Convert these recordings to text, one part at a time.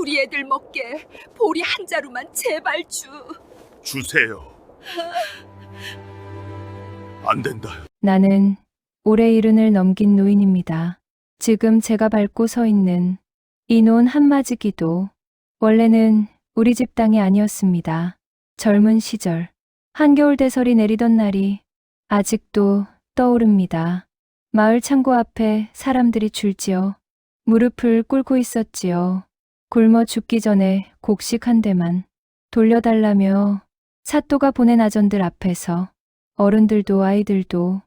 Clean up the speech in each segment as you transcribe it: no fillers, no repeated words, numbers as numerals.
우리 애들 먹게 보리 한 자루만 제발 주세요. 안 된다. 나는 올해 70을 넘긴 노인입니다. 지금 제가 밟고 서 있는 이 논 한마지기도 원래는 우리 집 땅이 아니었습니다. 젊은 시절 한겨울 대설이 내리던 날이 아직도 떠오릅니다. 마을 창고 앞에 사람들이 줄지어 무릎을 꿇고 있었지요. 굶어 죽기 전에 곡식 한 대만 돌려달라며 사또가 보낸 아전들 앞에서 어른들도 아이들도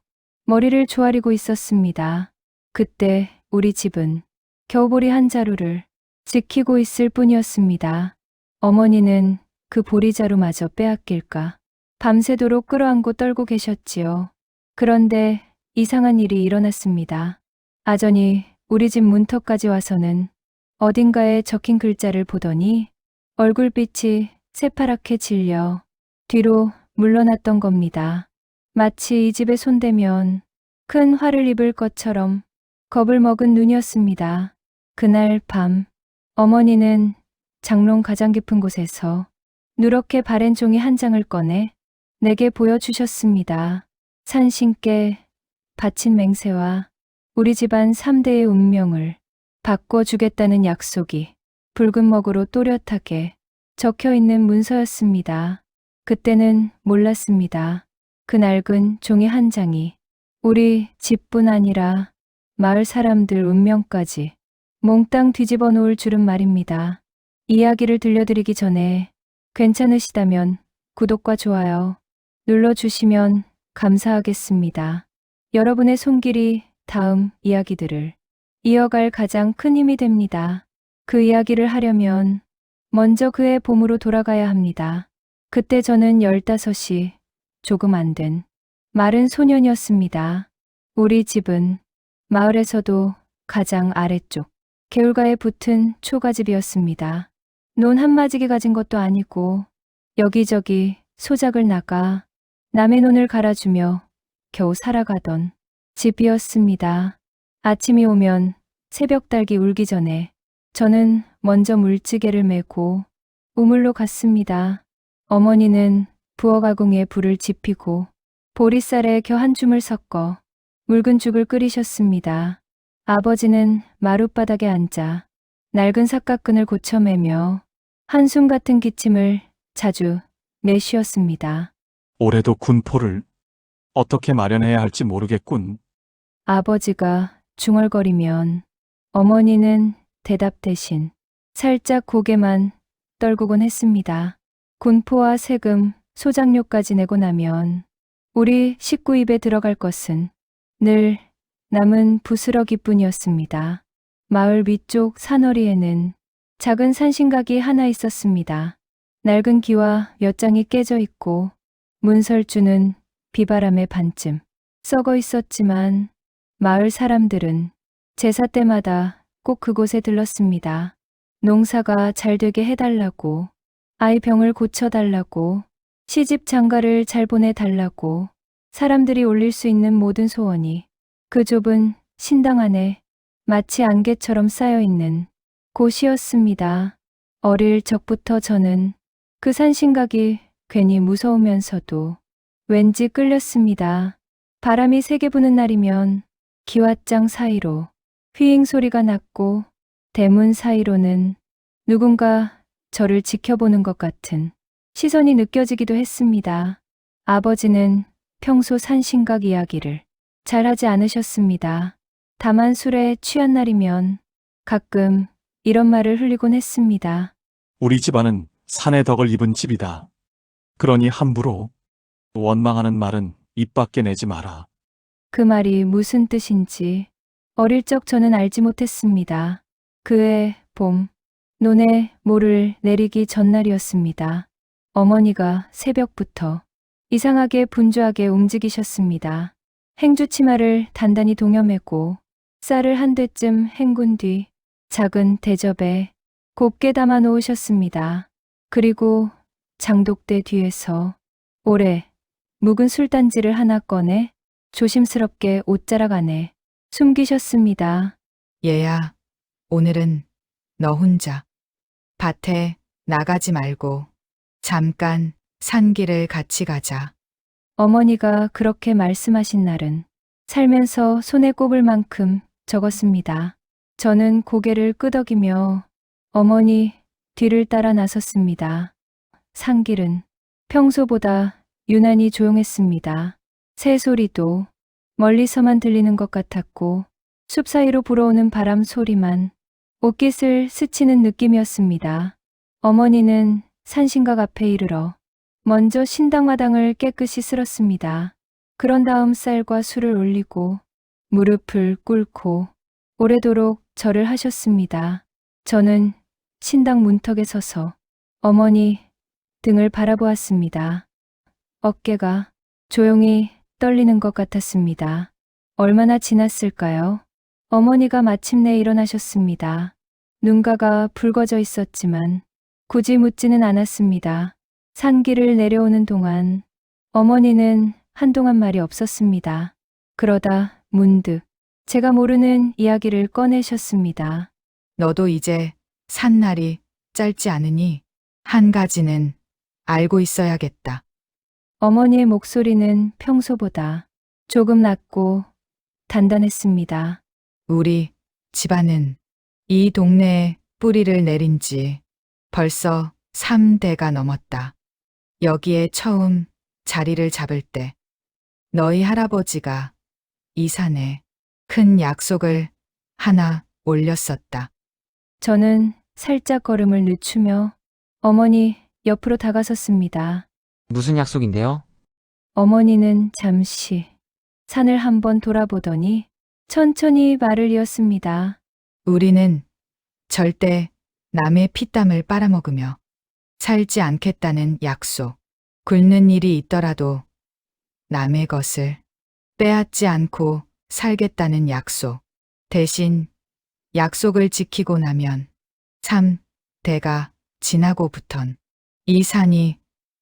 머리를 조아리고 있었습니다. 그때 우리 집은 겨우보리 한 자루를 지키고 있을 뿐이었습니다. 어머니는 그 보리자루마저 빼앗길까 밤새도록 끌어안고 떨고 계셨지요. 그런데 이상한 일이 일어났습니다. 아전이 우리 집 문턱까지 와서는 어딘가에 적힌 글자를 보더니 얼굴빛이 새파랗게 질려 뒤로 물러났던 겁니다. 마치 이 집에 손대면 큰 화를 입을 것처럼 겁을 먹은 눈이었습니다. 그날 밤 어머니는 장롱 가장 깊은 곳에서 누렇게 바랜 종이 한 장을 꺼내 내게 보여주셨습니다. 산신께 바친 맹세와 우리 집안 3대의 운명을 바꿔주겠다는 약속이 붉은 먹으로 또렷하게 적혀있는 문서였습니다. 그때는 몰랐습니다. 그 낡은 종이 한 장이 우리 집뿐 아니라 마을 사람들 운명까지 몽땅 뒤집어 놓을 줄은 말입니다. 이야기를 들려드리기 전에 괜찮으시다면 구독과 좋아요 눌러주시면 감사하겠습니다. 여러분의 손길이 다음 이야기들을 이어갈 가장 큰 힘이 됩니다. 그 이야기를 하려면 먼저 그의 봄으로 돌아가야 합니다. 그때 저는 15이 조금 안 된 마른 소년이었습니다. 우리 집은 마을에서도 가장 아래쪽 개울가에 붙은 초가집이었습니다. 논 한마지기 가진 것도 아니고 여기저기 소작을 나가 남의 논을 갈아주며 겨우 살아가던 집이었습니다. 아침이 오면 새벽 닭이 울기 전에 저는 먼저 물지개를 메고 우물로 갔습니다. 어머니는 부엌아궁에 불을 지피고 보리쌀에 겨 한 줌을 섞어 묽은 죽을 끓이셨습니다. 아버지는 마룻바닥에 앉아 낡은 삿갓끈을 고쳐매며 한숨 같은 기침을 자주 내쉬었습니다. 올해도 군포를 어떻게 마련해야 할지 모르겠군. 아버지가 중얼거리면 어머니는 대답 대신 살짝 고개만 떨구곤 했습니다. 군포와 세금, 소장료까지 내고 나면 우리 식구 입에 들어갈 것은 늘 남은 부스러기뿐이었습니다. 마을 위쪽 산허리에는 작은 산신각이 하나 있었습니다. 낡은 기와 몇 장이 깨져 있고 문설주는 비바람에 반쯤 썩어 있었지만 마을 사람들은 제사 때마다 꼭 그곳에 들렀습니다. 농사가 잘 되게 해달라고, 아이 병을 고쳐달라고, 시집 장가를 잘 보내달라고 사람들이 올릴 수 있는 모든 소원이 그 좁은 신당 안에 마치 안개처럼 쌓여있는 곳이었습니다. 어릴 적부터 저는 그 산신각이 괜히 무서우면서도 왠지 끌렸습니다. 바람이 세게 부는 날이면 기왓장 사이로 휘잉 소리가 났고 대문 사이로는 누군가 저를 지켜보는 것 같은 시선이 느껴지기도 했습니다. 아버지는 평소 산신각 이야기를 잘하지 않으셨습니다. 다만 술에 취한 날이면 가끔 이런 말을 흘리곤 했습니다. 우리 집안은 산의 덕을 입은 집이다. 그러니 함부로 원망하는 말은 입 밖에 내지 마라. 그 말이 무슨 뜻인지 어릴 적 저는 알지 못했습니다. 그해 봄, 논에 모를 내리기 전날이었습니다. 어머니가 새벽부터 이상하게 분주하게 움직이셨습니다. 행주치마를 단단히 동여매고 쌀을 한 대쯤 헹군 뒤 작은 대접에 곱게 담아 놓으셨습니다. 그리고 장독대 뒤에서 오래 묵은 술단지를 하나 꺼내 조심스럽게 옷자락 안에 숨기셨습니다. 얘야, 오늘은 너 혼자 밭에 나가지 말고 잠깐 산길을 같이 가자. 어머니가 그렇게 말씀하신 날은 살면서 손에 꼽을 만큼 적었습니다. 저는 고개를 끄덕이며 어머니 뒤를 따라 나섰습니다. 산길은 평소보다 유난히 조용했습니다. 새소리도 멀리서만 들리는 것 같았고 숲 사이로 불어오는 바람 소리만 옷깃을 스치는 느낌이었습니다. 어머니는 산신각 앞에 이르러 먼저 신당마당을 깨끗이 쓸었습니다. 그런 다음 쌀과 술을 올리고 무릎을 꿇고 오래도록 절을 하셨습니다. 저는 신당 문턱에 서서 어머니 등을 바라보았습니다. 어깨가 조용히 떨리는 것 같았습니다. 얼마나 지났을까요? 어머니가 마침내 일어나셨습니다. 눈가가 붉어져 있었지만 굳이 묻지는 않았습니다. 산길을 내려오는 동안 어머니는 한동안 말이 없었습니다. 그러다 문득 제가 모르는 이야기를 꺼내셨습니다. 너도 이제 산 날이 짧지 않으니 한 가지는 알고 있어야겠다. 어머니의 목소리는 평소보다 조금 낮고 단단했습니다. 우리 집안은 이 동네에 뿌리를 내린 지 벌써 3대가 넘었다. 여기에 처음 자리를 잡을 때 너희 할아버지가 이 산에 큰 약속을 하나 올렸었다. 저는 살짝 걸음을 늦추며 어머니 옆으로 다가섰습니다. 무슨 약속인데요? 어머니는 잠시 산을 한번 돌아보더니 천천히 말을 이었습니다. 우리는 절대 남의 피땀을 빨아먹으며 살지 않겠다는 약속. 굶는 일이 있더라도 남의 것을 빼앗지 않고 살겠다는 약속. 대신 약속을 지키고 나면 3대가 지나고부턴 이 산이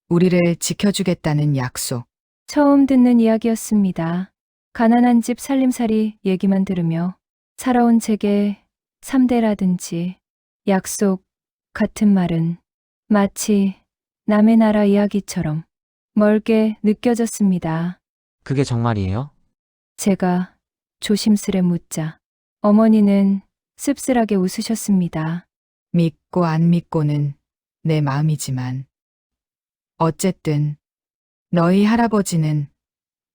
우리를 지켜주겠다는 약속. 처음 듣는 이야기였습니다. 가난한 집 살림살이 얘기만 들으며 살아온 제게 3대라든지 약속 같은 말은 마치 남의 나라 이야기처럼 멀게 느껴졌습니다. 그게 정말이에요? 제가 조심스레 묻자 어머니는 씁쓸하게 웃으셨습니다. 믿고 안 믿고는 내 마음이지만 어쨌든 너희 할아버지는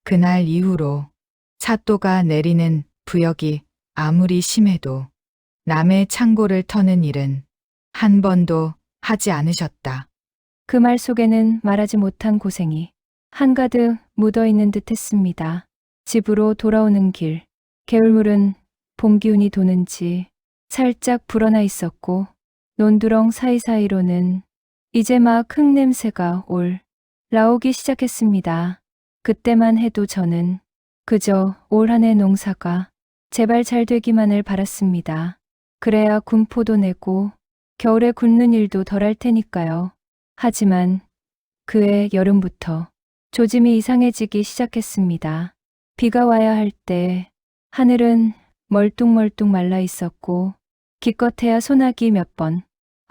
그날 이후로 사또가 내리는 부역이 아무리 심해도 남의 창고를 터는 일은 한 번도 하지 않으셨다. 그 말 속에는 말하지 못한 고생이 한가득 묻어있는 듯 했습니다. 집으로 돌아오는 길, 개울물은 봄 기운이 도는지 살짝 불어나 있었고 논두렁 사이사이로는 이제 막 흙냄새가 올라오기 시작했습니다. 그때만 해도 저는 그저 올 한 해 농사가 제발 잘 되기만을 바랐습니다. 그래야 군포도 내고 겨울에 굶는 일도 덜할 테니까요. 하지만 그해 여름부터 조짐이 이상해지기 시작했습니다. 비가 와야 할 때 하늘은 멀뚱멀뚱 말라 있었고 기껏해야 소나기 몇 번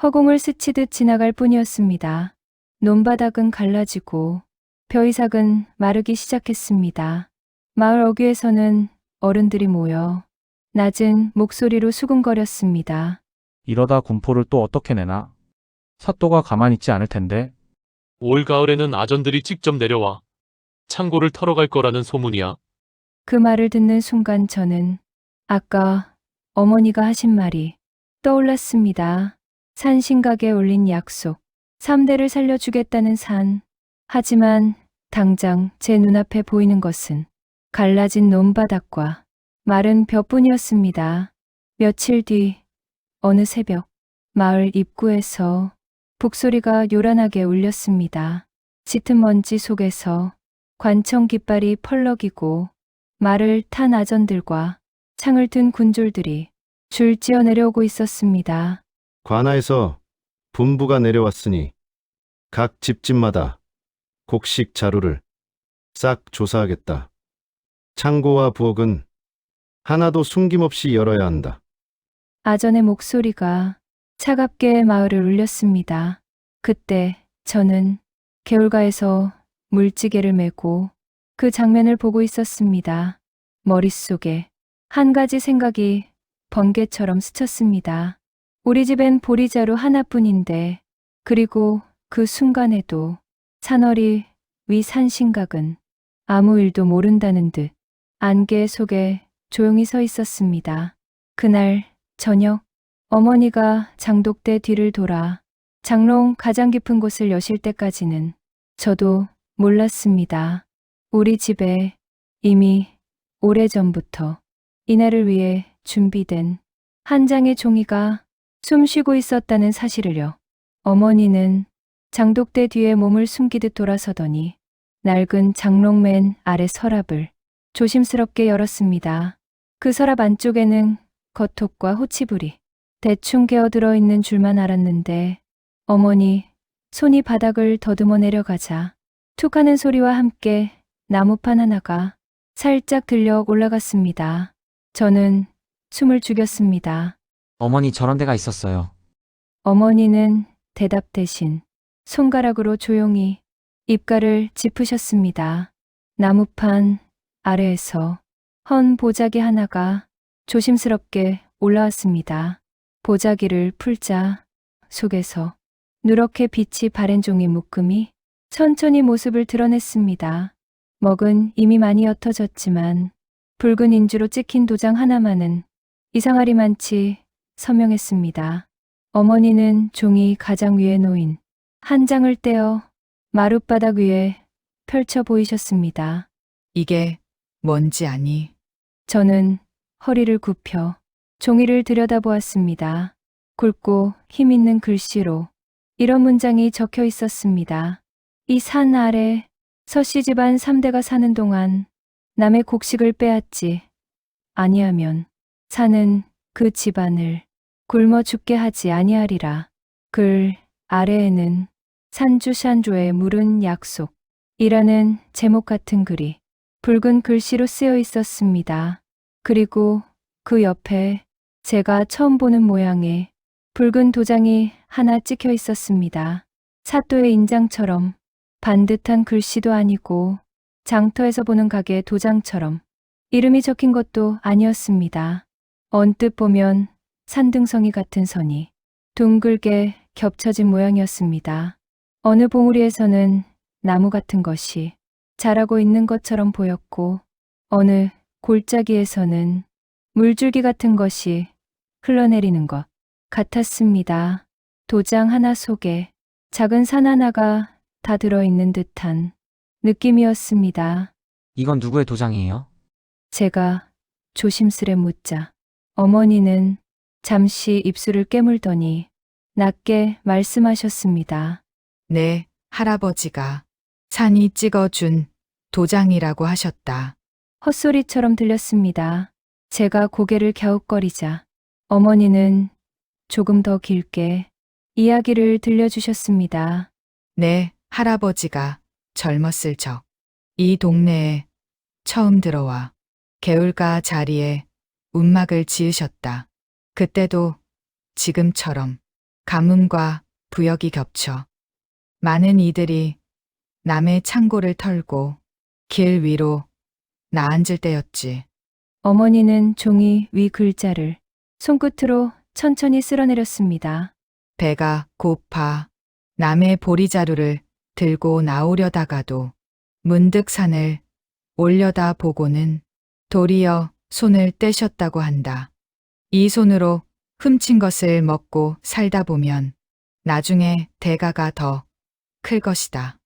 허공을 스치듯 지나갈 뿐이었습니다. 논바닥은 갈라지고 벼이삭은 마르기 시작했습니다. 마을 어귀에서는 어른들이 모여 낮은 목소리로 수군거렸습니다. 이러다 군포를 또 어떻게 내나? 사또가 가만히 있지 않을 텐데. 올 가을에는 아전들이 직접 내려와 창고를 털어갈 거라는 소문이야. 그 말을 듣는 순간 저는 아까 어머니가 하신 말이 떠올랐습니다. 산신각에 올린 약속, 3대를 살려주겠다는 산. 하지만 당장 제 눈앞에 보이는 것은 갈라진 논바닥과 마른 벼뿐이었습니다. 며칠 뒤 어느 새벽 마을 입구에서 북소리가 요란하게 울렸습니다. 짙은 먼지 속에서 관청 깃발이 펄럭이고 말을 탄 아전들과 창을 든 군졸들이 줄지어 내려오고 있었습니다. 관아에서 분부가 내려왔으니 각 집집마다 곡식 자루를 싹 조사하겠다. 창고와 부엌은 하나도 숨김없이 열어야 한다. 아전의 목소리가 차갑게 마을을 울렸습니다. 그때 저는 개울가에서 물지개를 메고 그 장면을 보고 있었습니다. 머릿속에 한 가지 생각이 번개처럼 스쳤습니다. 우리 집엔 보리자루 하나뿐인데, 그리고 그 순간에도 산허리 위 산신각은 아무 일도 모른다는 듯 안개 속에 조용히 서 있었습니다. 그날 저녁 어머니가 장독대 뒤를 돌아 장롱 가장 깊은 곳을 여실 때까지는 저도 몰랐습니다. 우리 집에 이미 오래전부터 이날을 위해 준비된 한 장의 종이가 숨 쉬고 있었다는 사실을요. 어머니는 장독대 뒤에 몸을 숨기듯 돌아서더니 낡은 장롱 맨 아래 서랍을 조심스럽게 열었습니다. 그 서랍 안쪽에는 겉옷과 호치부리 대충 개어들어 있는 줄만 알았는데, 어머니 손이 바닥을 더듬어 내려가자 툭 하는 소리와 함께 나무판 하나가 살짝 들려 올라갔습니다. 저는 숨을 죽였습니다. 어머니 저런 데가 있었어요. 어머니는 대답 대신 손가락으로 조용히 입가를 짚으셨습니다. 나무판 아래에서 헌 보자기 하나가 조심스럽게 올라왔습니다. 보자기를 풀자 속에서 누렇게 빛이 바랜 종이 묶음이 천천히 모습을 드러냈습니다. 먹은 이미 많이 옅어졌지만 붉은 인주로 찍힌 도장 하나만은 이상하리만치 선명했습니다. 어머니는 종이 가장 위에 놓인 한 장을 떼어 마룻바닥 위에 펼쳐 보이셨습니다. 이게 뭔지 아니? 저는 허리를 굽혀 종이를 들여다보았습니다. 굵고 힘있는 글씨로 이런 문장이 적혀 있었습니다. 이 산 아래 서씨 집안 3대가 사는 동안 남의 곡식을 빼앗지 아니하면 산은 그 집안을 굶어 죽게 하지 아니하리라. 글 아래에는 산주샨조의 물은 약속이라는 제목 같은 글이 붉은 글씨로 쓰여 있었습니다. 그리고 그 옆에 제가 처음 보는 모양의 붉은 도장이 하나 찍혀 있었습니다. 사또의 인장처럼 반듯한 글씨도 아니고 장터에서 보는 가게 도장처럼 이름이 적힌 것도 아니었습니다. 언뜻 보면 산등성이 같은 선이 둥글게 겹쳐진 모양이었습니다. 어느 봉우리에서는 나무 같은 것이 자라고 있는 것처럼 보였고, 어느 골짜기에서는 물줄기 같은 것이 흘러내리는 것 같았습니다. 도장 하나 속에 작은 산 하나가 다 들어있는 듯한 느낌이었습니다. 이건 누구의 도장이에요? 제가 조심스레 묻자 어머니는 잠시 입술을 깨물더니 낮게 말씀하셨습니다. 네, 할아버지가 산이 찍어준 도장이라고 하셨다. 헛소리처럼 들렸습니다. 제가 고개를 갸웃거리자 어머니는 조금 더 길게 이야기를 들려주셨습니다. 네, 할아버지가 젊었을 적, 이 동네에 처음 들어와 개울가 자리에 움막을 지으셨다. 그때도 지금처럼 가뭄과 부역이 겹쳐 많은 이들이 남의 창고를 털고 길 위로 나앉을 때였지. 어머니는 종이 위 글자를 손끝으로 천천히 쓸어내렸습니다. 배가 고파 남의 보리자루를 들고 나오려다가도 문득 산을 올려다 보고는 도리어 손을 떼셨다고 한다. 이 손으로 훔친 것을 먹고 살다 보면 나중에 대가가 더 클 것이다.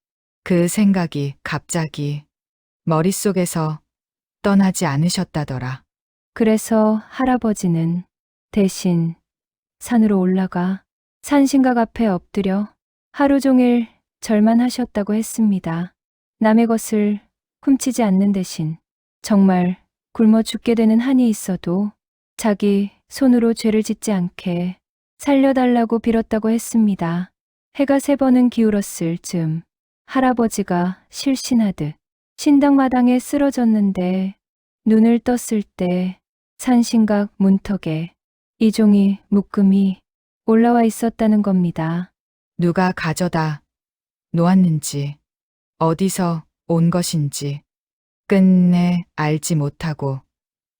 그 생각이 갑자기 머릿속에서 떠나지 않으셨다더라. 그래서 할아버지는 대신 산으로 올라가 산신각 앞에 엎드려 하루 종일 절만 하셨다고 했습니다. 남의 것을 훔치지 않는 대신 정말 굶어 죽게 되는 한이 있어도 자기 손으로 죄를 짓지 않게 살려달라고 빌었다고 했습니다. 해가 3번은 기울었을 즈음 할아버지가 실신하듯 신당마당에 쓰러졌는데, 눈을 떴을 때 산신각 문턱에 이 종이 묶음이 올라와 있었다는 겁니다. 누가 가져다 놓았는지, 어디서 온 것인지 끝내 알지 못하고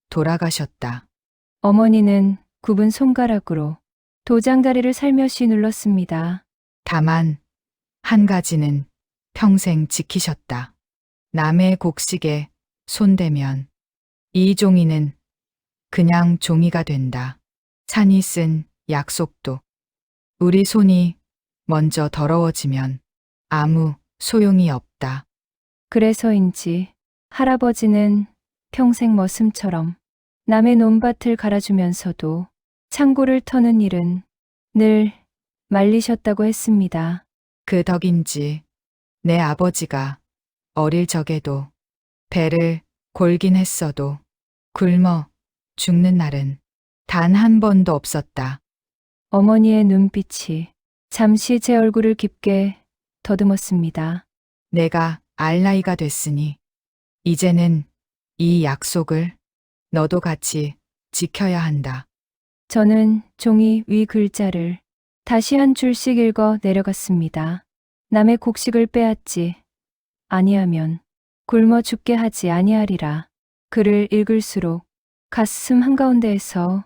돌아가셨다. 어머니는 굽은 손가락으로 도장다리를 살며시 눌렀습니다. 다만 한 가지는 평생 지키셨다. 남의 곡식에 손대면 이 종이는 그냥 종이가 된다. 산이 쓴 약속도 우리 손이 먼저 더러워지면 아무 소용이 없다. 그래서인지 할아버지는 평생 머슴처럼 남의 논밭을 갈아주면서도 창고를 터는 일은 늘 말리셨다고 했습니다. 그 덕인지 내 아버지가 어릴 적에도 배를 골긴 했어도 굶어 죽는 날은 단 한 번도 없었다. 어머니의 눈빛이 잠시 제 얼굴을 깊게 더듬었습니다. 내가 알 나이가 됐으니 이제는 이 약속을 너도 같이 지켜야 한다. 저는 종이 위 글자를 다시 한 줄씩 읽어 내려갔습니다. 남의 곡식을 빼앗지 아니하면 굶어 죽게 하지 아니하리라. 글을 읽을수록 가슴 한가운데에서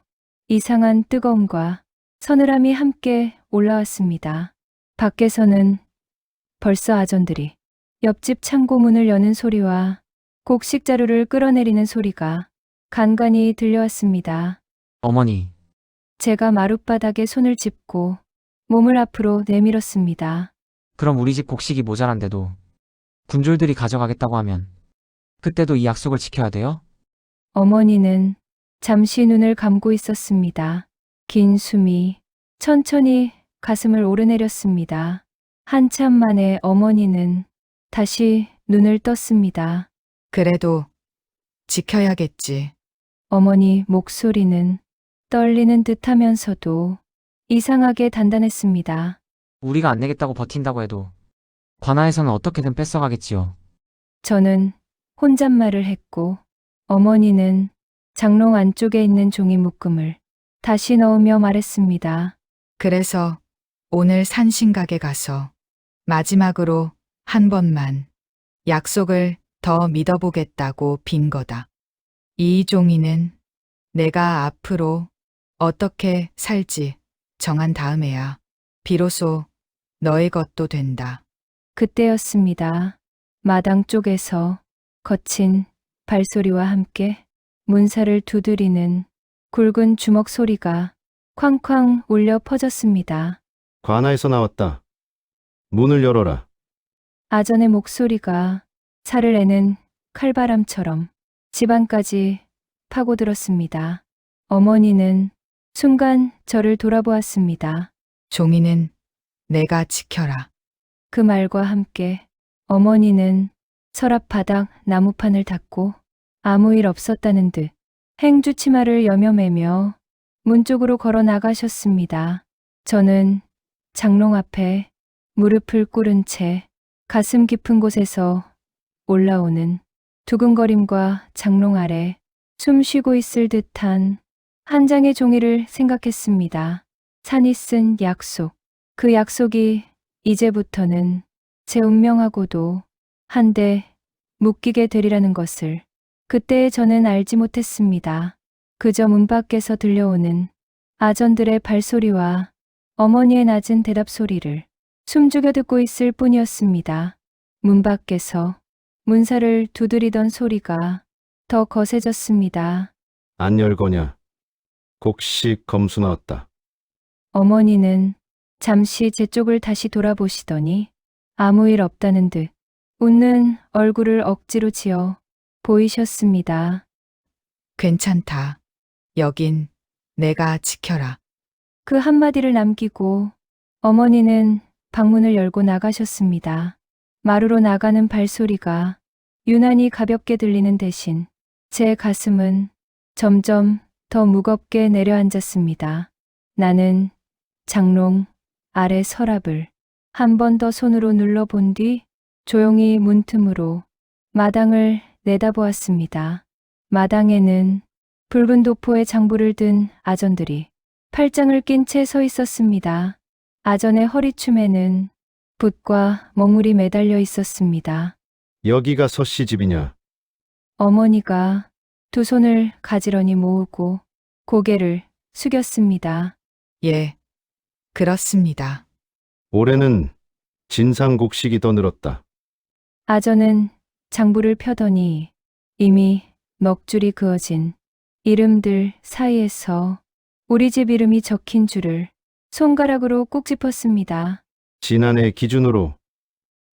이상한 뜨거움과 서늘함이 함께 올라왔습니다. 밖에서는 벌써 아전들이 옆집 창고 문을 여는 소리와 곡식 자루를 끌어내리는 소리가 간간히 들려왔습니다. 어머니, 제가 마룻바닥에 손을 짚고 몸을 앞으로 내밀었습니다. 그럼 우리 집 곡식이 모자란데도 군졸들이 가져가겠다고 하면 그때도 이 약속을 지켜야 돼요? 어머니는 잠시 눈을 감고 있었습니다. 긴 숨이 천천히 가슴을 오르내렸습니다. 한참 만에 어머니는 다시 눈을 떴습니다. 그래도 지켜야겠지. 어머니 목소리는 떨리는 듯 하면서도 이상하게 단단했습니다. 우리가 안 내겠다고 버틴다고 해도 관아에서는 어떻게든 뺏어가겠지요. 저는 혼잣말을 했고 어머니는 장롱 안쪽에 있는 종이 묶음을 다시 넣으며 말했습니다. 그래서 오늘 산신각에 가서 마지막으로 한 번만 약속을 더 믿어보겠다고 빈 거다. 이 종이는 내가 앞으로 어떻게 살지 정한 다음에야 비로소 너의 것도 된다. 그때였습니다. 마당 쪽에서 거친 발소리와 함께 문살을 두드리는 굵은 주먹 소리가 쾅쾅 울려 퍼졌습니다. 관아에서 나왔다. 문을 열어라. 아전의 목소리가 살을 내는 칼바람처럼 집안까지 파고들었습니다. 어머니는 순간 저를 돌아보았습니다. 종이는 내가 지켜라. 그 말과 함께 어머니는 서랍 바닥 나무판을 닫고 아무 일 없었다는 듯 행주치마를 여며매며 문 쪽으로 걸어 나가셨습니다. 저는 장롱 앞에 무릎을 꿇은 채 가슴 깊은 곳에서 올라오는 두근거림과 장롱 아래 숨 쉬고 있을 듯한 한 장의 종이를 생각했습니다. 산이 쓴 약속. 그 약속이 이제부터는 제 운명하고도 한데 묶이게 되리라는 것을 그때 저는 알지 못했습니다. 그저 문 밖에서 들려오는 아전들의 발소리와 어머니의 낮은 대답 소리를 숨죽여 듣고 있을 뿐이었습니다. 문 밖에서 문살을 두드리던 소리가 더 거세졌습니다. 안 열거냐. 곡식 검수 나왔다. 어머니는 잠시 제 쪽을 다시 돌아보시더니 아무 일 없다는 듯 웃는 얼굴을 억지로 지어 보이셨습니다. 괜찮다. 여긴 내가 지켜라. 그 한마디를 남기고 어머니는 방문을 열고 나가셨습니다. 마루로 나가는 발소리가 유난히 가볍게 들리는 대신 제 가슴은 점점 더 무겁게 내려앉았습니다. 나는 장롱 아래 서랍을 한 번 더 손으로 눌러본 뒤 조용히 문틈으로 마당을 내다보았습니다. 마당에는 붉은 도포에 장부를 든 아전들이 팔짱을 낀 채 서 있었습니다. 아전의 허리춤에는 붓과 먹물이 매달려 있었습니다. 여기가 서씨 집이냐? 어머니가 두 손을 가지런히 모으고 고개를 숙였습니다. 예, 그렇습니다. 올해는 진상곡식이 더 늘었다. 아전은 장부를 펴더니 이미 넋 줄이 그어진 이름들 사이에서 우리 집 이름이 적힌 줄을 손가락으로 꾹 짚었습니다. 지난해 기준으로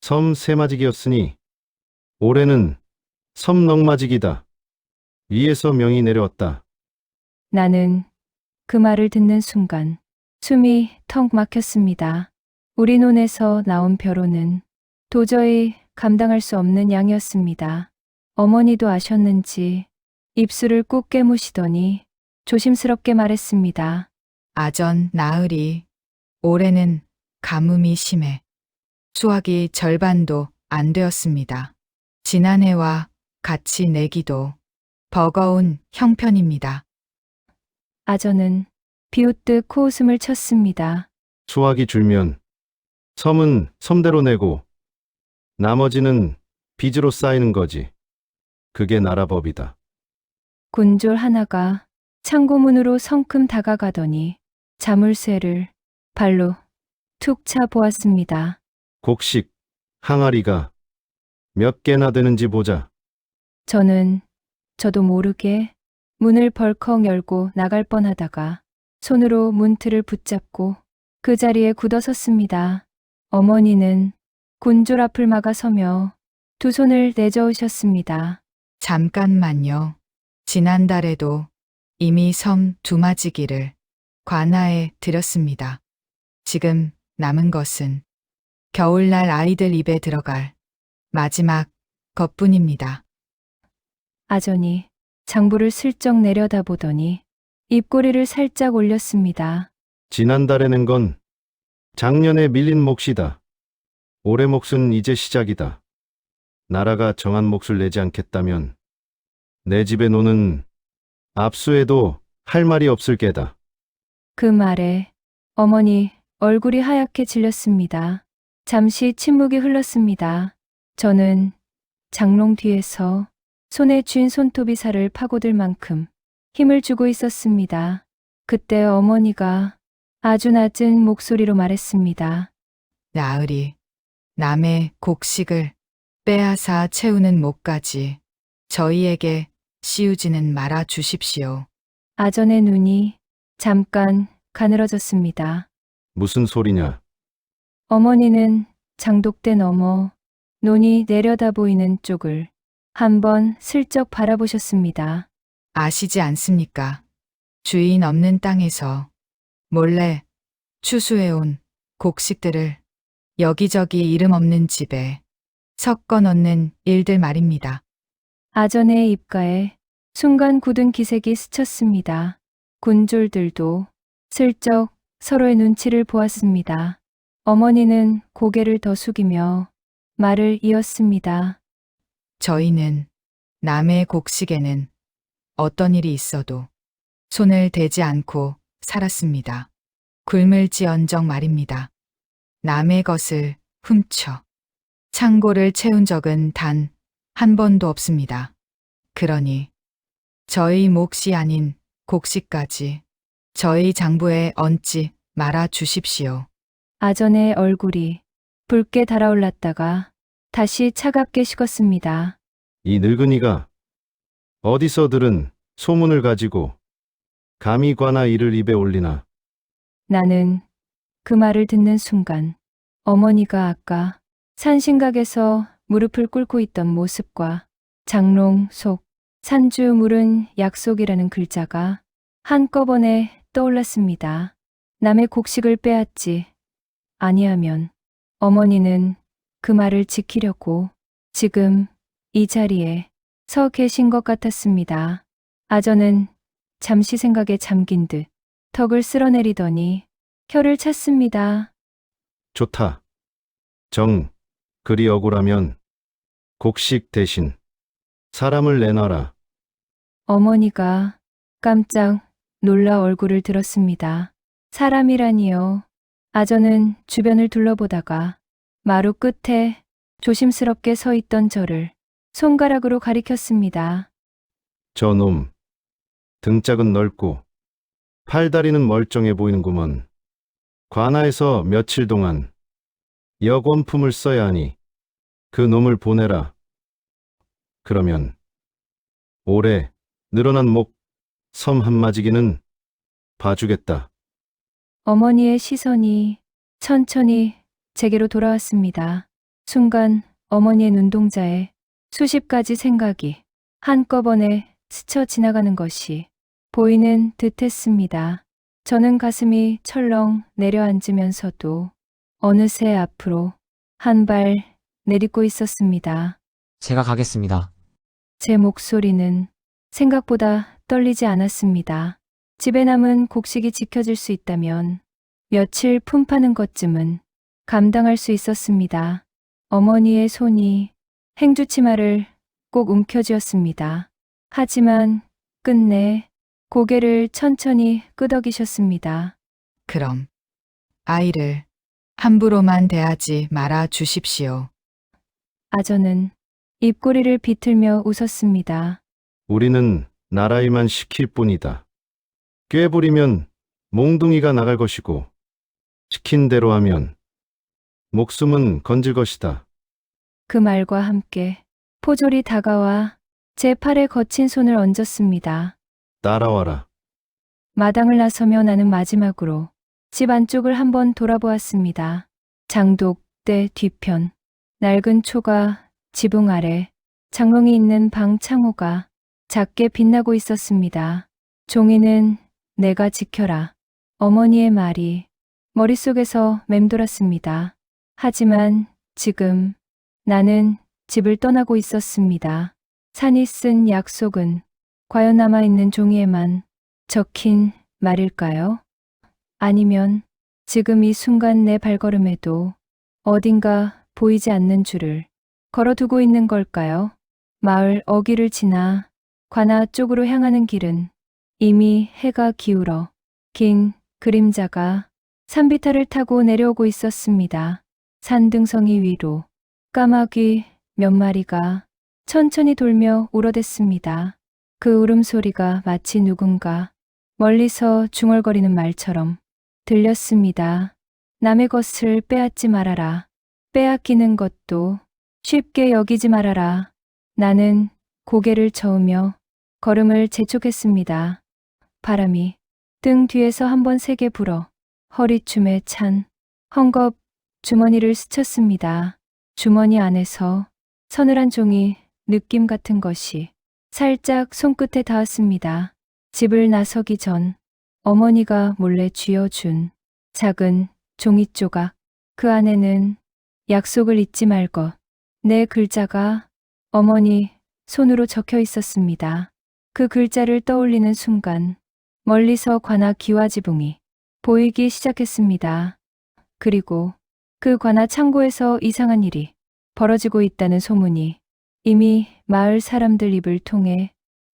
섬 세마직이었으니 올해는 섬 넉마직이다. 위에서 명이 내려왔다. 나는 그 말을 듣는 순간 숨이 턱 막혔습니다. 우리 논에서 나온 벼로는 도저히 감당할 수 없는 양이었습니다. 어머니도 아셨는지 입술을 꾹 깨무시더니 조심스럽게 말했습니다. 아전 나으리, 올해는 가뭄이 심해 수확이 절반도 안 되었습니다. 지난해와 같이 내기도 버거운 형편입니다. 아전은 비웃듯 코웃음을 쳤습니다. 수확이 줄면 섬은 섬대로 내고 나머지는 빚으로 쌓이는 거지. 그게 나라 법이다. 군졸 하나가 창고문으로 성큼 다가가더니 자물쇠를 발로 툭 차 보았습니다. 곡식 항아리가 몇 개나 되는지 보자. 저는 저도 모르게 문을 벌컥 열고 나갈 뻔하다가 손으로 문틀을 붙잡고 그 자리에 굳어섰습니다. 어머니는 군졸 앞을 막아서며 두 손을 내저으셨습니다. 잠깐만요. 지난달에도 이미 섬 두마지기를 관아에 드렸습니다. 지금 남은 것은 겨울날 아이들 입에 들어갈 마지막 것뿐입니다. 아전이 장부를 슬쩍 내려다보더니 입꼬리를 살짝 올렸습니다. 지난달에 낸 건 작년에 밀린 몫이다. 올해 몫은 이제 시작이다. 나라가 정한 몫을 내지 않겠다면 내 집에 노는 압수해도 할 말이 없을 게다. 그 말에 어머니 얼굴이 하얗게 질렸습니다. 잠시 침묵이 흘렀습니다. 저는 장롱 뒤에서 손에 쥔 손톱이 살을 파고들 만큼 힘을 주고 있었습니다. 그때 어머니가 아주 낮은 목소리로 말했습니다. 나으리, 남의 곡식을 빼앗아 채우는 목까지 저희에게 씌우지는 말아 주십시오. 아전의 눈이 잠깐 가늘어졌습니다. 무슨 소리냐? 어머니는 장독대 너머 논이 내려다 보이는 쪽을 한번 슬쩍 바라보셨습니다. 아시지 않습니까? 주인 없는 땅에서 몰래 추수해온 곡식들을 여기저기 이름 없는 집에 섞어 넣는 일들 말입니다. 아전의 입가에 순간 굳은 기색이 스쳤습니다. 군졸들도 슬쩍 서로의 눈치를 보았습니다. 어머니는 고개를 더 숙이며 말을 이었습니다. 저희는 남의 곡식에는 어떤 일이 있어도 손을 대지 않고 살았습니다. 굶을지언정 말입니다. 남의 것을 훔쳐 창고를 채운 적은 단 한 번도 없습니다. 그러니 저희 몫이 아닌 곡식까지 저희 장부에 얹지 말아 주십시오. 아전의 얼굴이 붉게 달아올랐다가 다시 차갑게 식었습니다. 이 늙은이가 어디서 들은 소문을 가지고 감히 관아 이를 입에 올리나. 나는 그 말을 듣는 순간 어머니가 아까 산신각에서 무릎을 꿇고 있던 모습과 장롱 속 산주 물은 약속이라는 글자가 한꺼번에 떠올랐습니다. 남의 곡식을 빼앗지 아니하면 어머니는 그 말을 지키려고 지금 이 자리에 서 계신 것 같았습니다. 아전은 잠시 생각에 잠긴 듯 턱을 쓸어내리더니 혀를 찼습니다. 좋다. 그리 억울하면 곡식 대신 사람을 내놔라. 어머니가 깜짝 놀라 얼굴을 들었습니다. 사람이라니요. 아전은 주변을 둘러보다가 마루 끝에 조심스럽게 서 있던 저를 손가락으로 가리켰습니다. 저놈, 등짝은 넓고 팔다리는 멀쩡해 보이는구먼. 관아에서 며칠 동안 역원품을 써야 하니 그 놈을 보내라. 그러면 올해 늘어난 목 섬 한마지기는 봐주겠다. 어머니의 시선이 천천히 제게로 돌아왔습니다. 순간 어머니의 눈동자에 수십 가지 생각이 한꺼번에 스쳐 지나가는 것이 보이는 듯했습니다. 저는 가슴이 철렁 내려앉으면서도 어느새 앞으로 한 발 내딛고 있었습니다. 제가 가겠습니다. 제 목소리는 생각보다 떨리지 않았습니다. 집에 남은 곡식이 지켜질 수 있다면 며칠 품파는 것쯤은 감당할 수 있었습니다. 어머니의 손이 행주치마를 꼭 움켜쥐었습니다. 하지만 끝내 고개를 천천히 끄덕이셨습니다. 그럼 아이를 함부로만 대하지 말아 주십시오. 아저는 입꼬리를 비틀며 웃었습니다. 우리는 나라이만 시킬 뿐이다. 꾀부리면 몽둥이가 나갈 것이고 시킨 대로 하면 목숨은 건질 것이다. 그 말과 함께 포졸이 다가와 제 팔에 거친 손을 얹었습니다. 따라와라. 마당을 나서며 나는 마지막으로 집 안쪽을 한번 돌아보았습니다. 장독대 뒤편, 낡은 초가 지붕 아래 장롱이 있는 방 창호가 작게 빛나고 있었습니다. 종이는 내가 지켜라. 어머니의 말이 머릿속에서 맴돌았습니다. 하지만 지금 나는 집을 떠나고 있었습니다. 산이 쓴 약속은 과연 남아있는 종이에만 적힌 말일까요? 아니면 지금 이 순간 내 발걸음에도 어딘가 보이지 않는 줄을 걸어두고 있는 걸까요? 마을 어귀를 지나 관아 쪽으로 향하는 길은 이미 해가 기울어 긴 그림자가 산비탈을 타고 내려오고 있었습니다. 산등성이 위로 까마귀 몇 마리가 천천히 돌며 울어댔습니다. 그 울음소리가 마치 누군가 멀리서 중얼거리는 말처럼 들렸습니다. 남의 것을 빼앗지 말아라. 빼앗기는 것도 쉽게 여기지 말아라. 나는 고개를 저으며 걸음을 재촉했습니다. 바람이 등 뒤에서 한번 세게 불어 허리춤에 찬 헝겊 주머니를 스쳤습니다. 주머니 안에서 서늘한 종이 느낌 같은 것이 살짝 손끝에 닿았습니다. 집을 나서기 전 어머니가 몰래 쥐어준 작은 종이 조각. 그 안에는 약속을 잊지 말 것. 내 글자가 어머니 손으로 적혀 있었습니다. 그 글자를 떠올리는 순간 멀리서 관아 기와지붕이 보이기 시작했습니다. 그리고 그 관아 창고에서 이상한 일이 벌어지고 있다는 소문이 이미 마을 사람들 입을 통해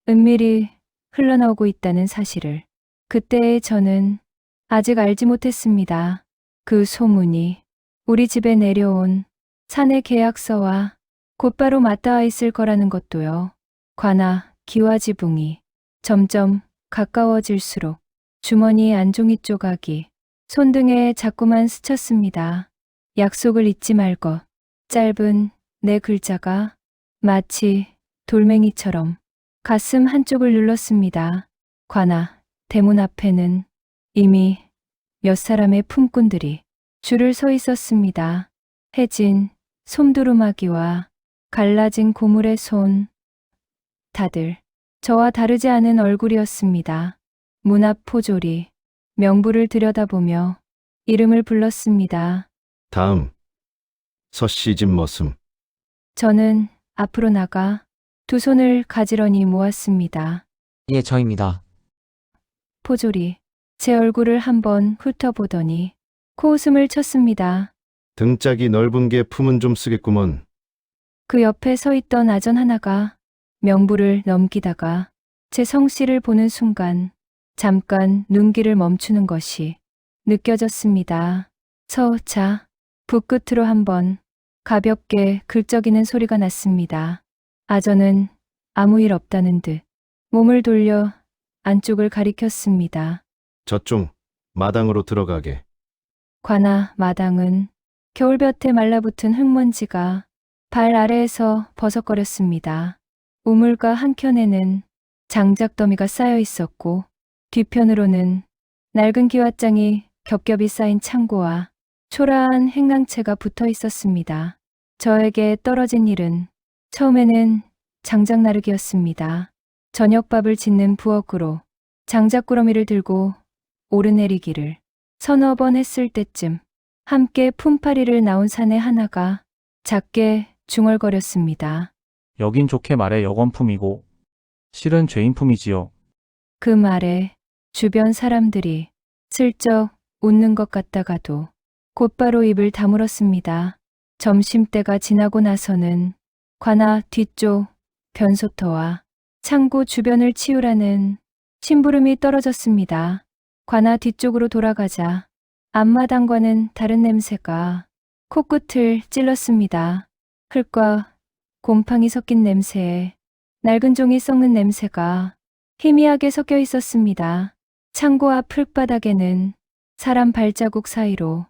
은밀히 흘러나오고 있다는 사실을 그때의 저는 아직 알지 못했습니다. 그 소문이 우리 집에 내려온 사내 계약서와 곧바로 맞닿아 있을 거라는 것도요. 관아 기와지붕이 점점 가까워질수록 주머니 안종이 조각이 손등에 자꾸만 스쳤습니다. 약속을 잊지 말 것. 짧은 내 글자가 마치 돌멩이처럼 가슴 한쪽을 눌렀습니다. 관아 대문 앞에는 이미 몇 사람의 품꾼들이 줄을 서 있었습니다. 해진 솜두루마기와 갈라진 고물의 손. 다들 저와 다르지 않은 얼굴이었습니다. 문 앞 포졸이 명부를 들여다보며 이름을 불렀습니다. 다음 서씨 집 머슴. 저는 앞으로 나가 두 손을 가지런히 모았습니다. 예, 저입니다. 포졸이 제 얼굴을 한번 훑어보더니 코웃음을 쳤습니다. 등짝이 넓은 게 품은 좀 쓰겠구먼. 그 옆에 서 있던 아전 하나가 명부를 넘기다가 제 성씨를 보는 순간 잠깐 눈길을 멈추는 것이 느껴졌습니다. 서자, 붓끝으로 한번 가볍게 긁적이는 소리가 났습니다. 아전은 아무 일 없다는 듯 몸을 돌려 안쪽을 가리켰습니다. 저쪽 마당으로 들어가게. 관아 마당은 겨울볕에 말라붙은 흙먼지가 발 아래에서 버석거렸습니다. 우물가 한켠에는 장작더미가 쌓여 있었고 뒤편으로는 낡은 기와장이 겹겹이 쌓인 창고와 초라한 행랑채가 붙어 있었습니다. 저에게 떨어진 일은 처음에는 장작 나르기였습니다. 저녁밥을 짓는 부엌으로 장작꾸러미를 들고 오르내리기를 서너 번 했을 때쯤 함께 품팔이를 나온 사내 하나가 작게 중얼거렸습니다. 여긴 좋게 말해 여건품이고 실은 죄인품이지요. 그 말에 주변 사람들이 슬쩍 웃는 것 같다가도 곧바로 입을 다물었습니다. 점심때가 지나고 나서는 관아 뒤쪽 변소터와 창고 주변을 치우라는 심부름이 떨어졌습니다. 관아 뒤쪽으로 돌아가자 앞마당과는 다른 냄새가 코끝을 찔렀습니다. 흙과 곰팡이 섞인 냄새에 낡은 종이 썩는 냄새가 희미하게 섞여 있었습니다. 창고 앞 흙바닥에는 사람 발자국 사이로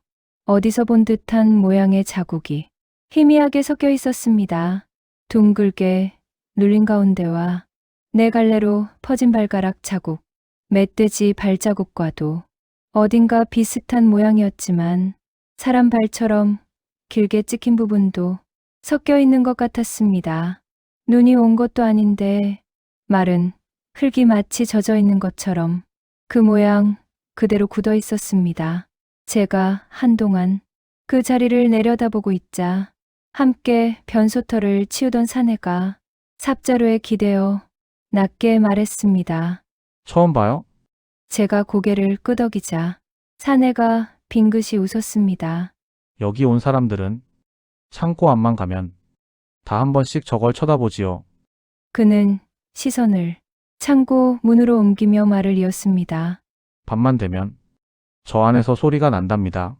어디서 본 듯한 모양의 자국이 희미하게 섞여 있었습니다. 둥글게 눌린 가운데와 네 갈래로 퍼진 발가락 자국, 멧돼지 발자국과도 어딘가 비슷한 모양이었지만 사람 발처럼 길게 찍힌 부분도 섞여 있는 것 같았습니다. 눈이 온 것도 아닌데 마른 흙이 마치 젖어 있는 것처럼 그 모양 그대로 굳어 있었습니다. 제가 한동안 그 자리를 내려다보고 있자 함께 변소터를 치우던 사내가 삽자루에 기대어 낮게 말했습니다. 처음 봐요? 제가 고개를 끄덕이자 사내가 빙긋이 웃었습니다. 여기 온 사람들은 창고 앞만 가면 다 한 번씩 저걸 쳐다보지요. 그는 시선을 창고 문으로 옮기며 말을 이었습니다. 밤만 되면 저 안에서 소리가 난답니다.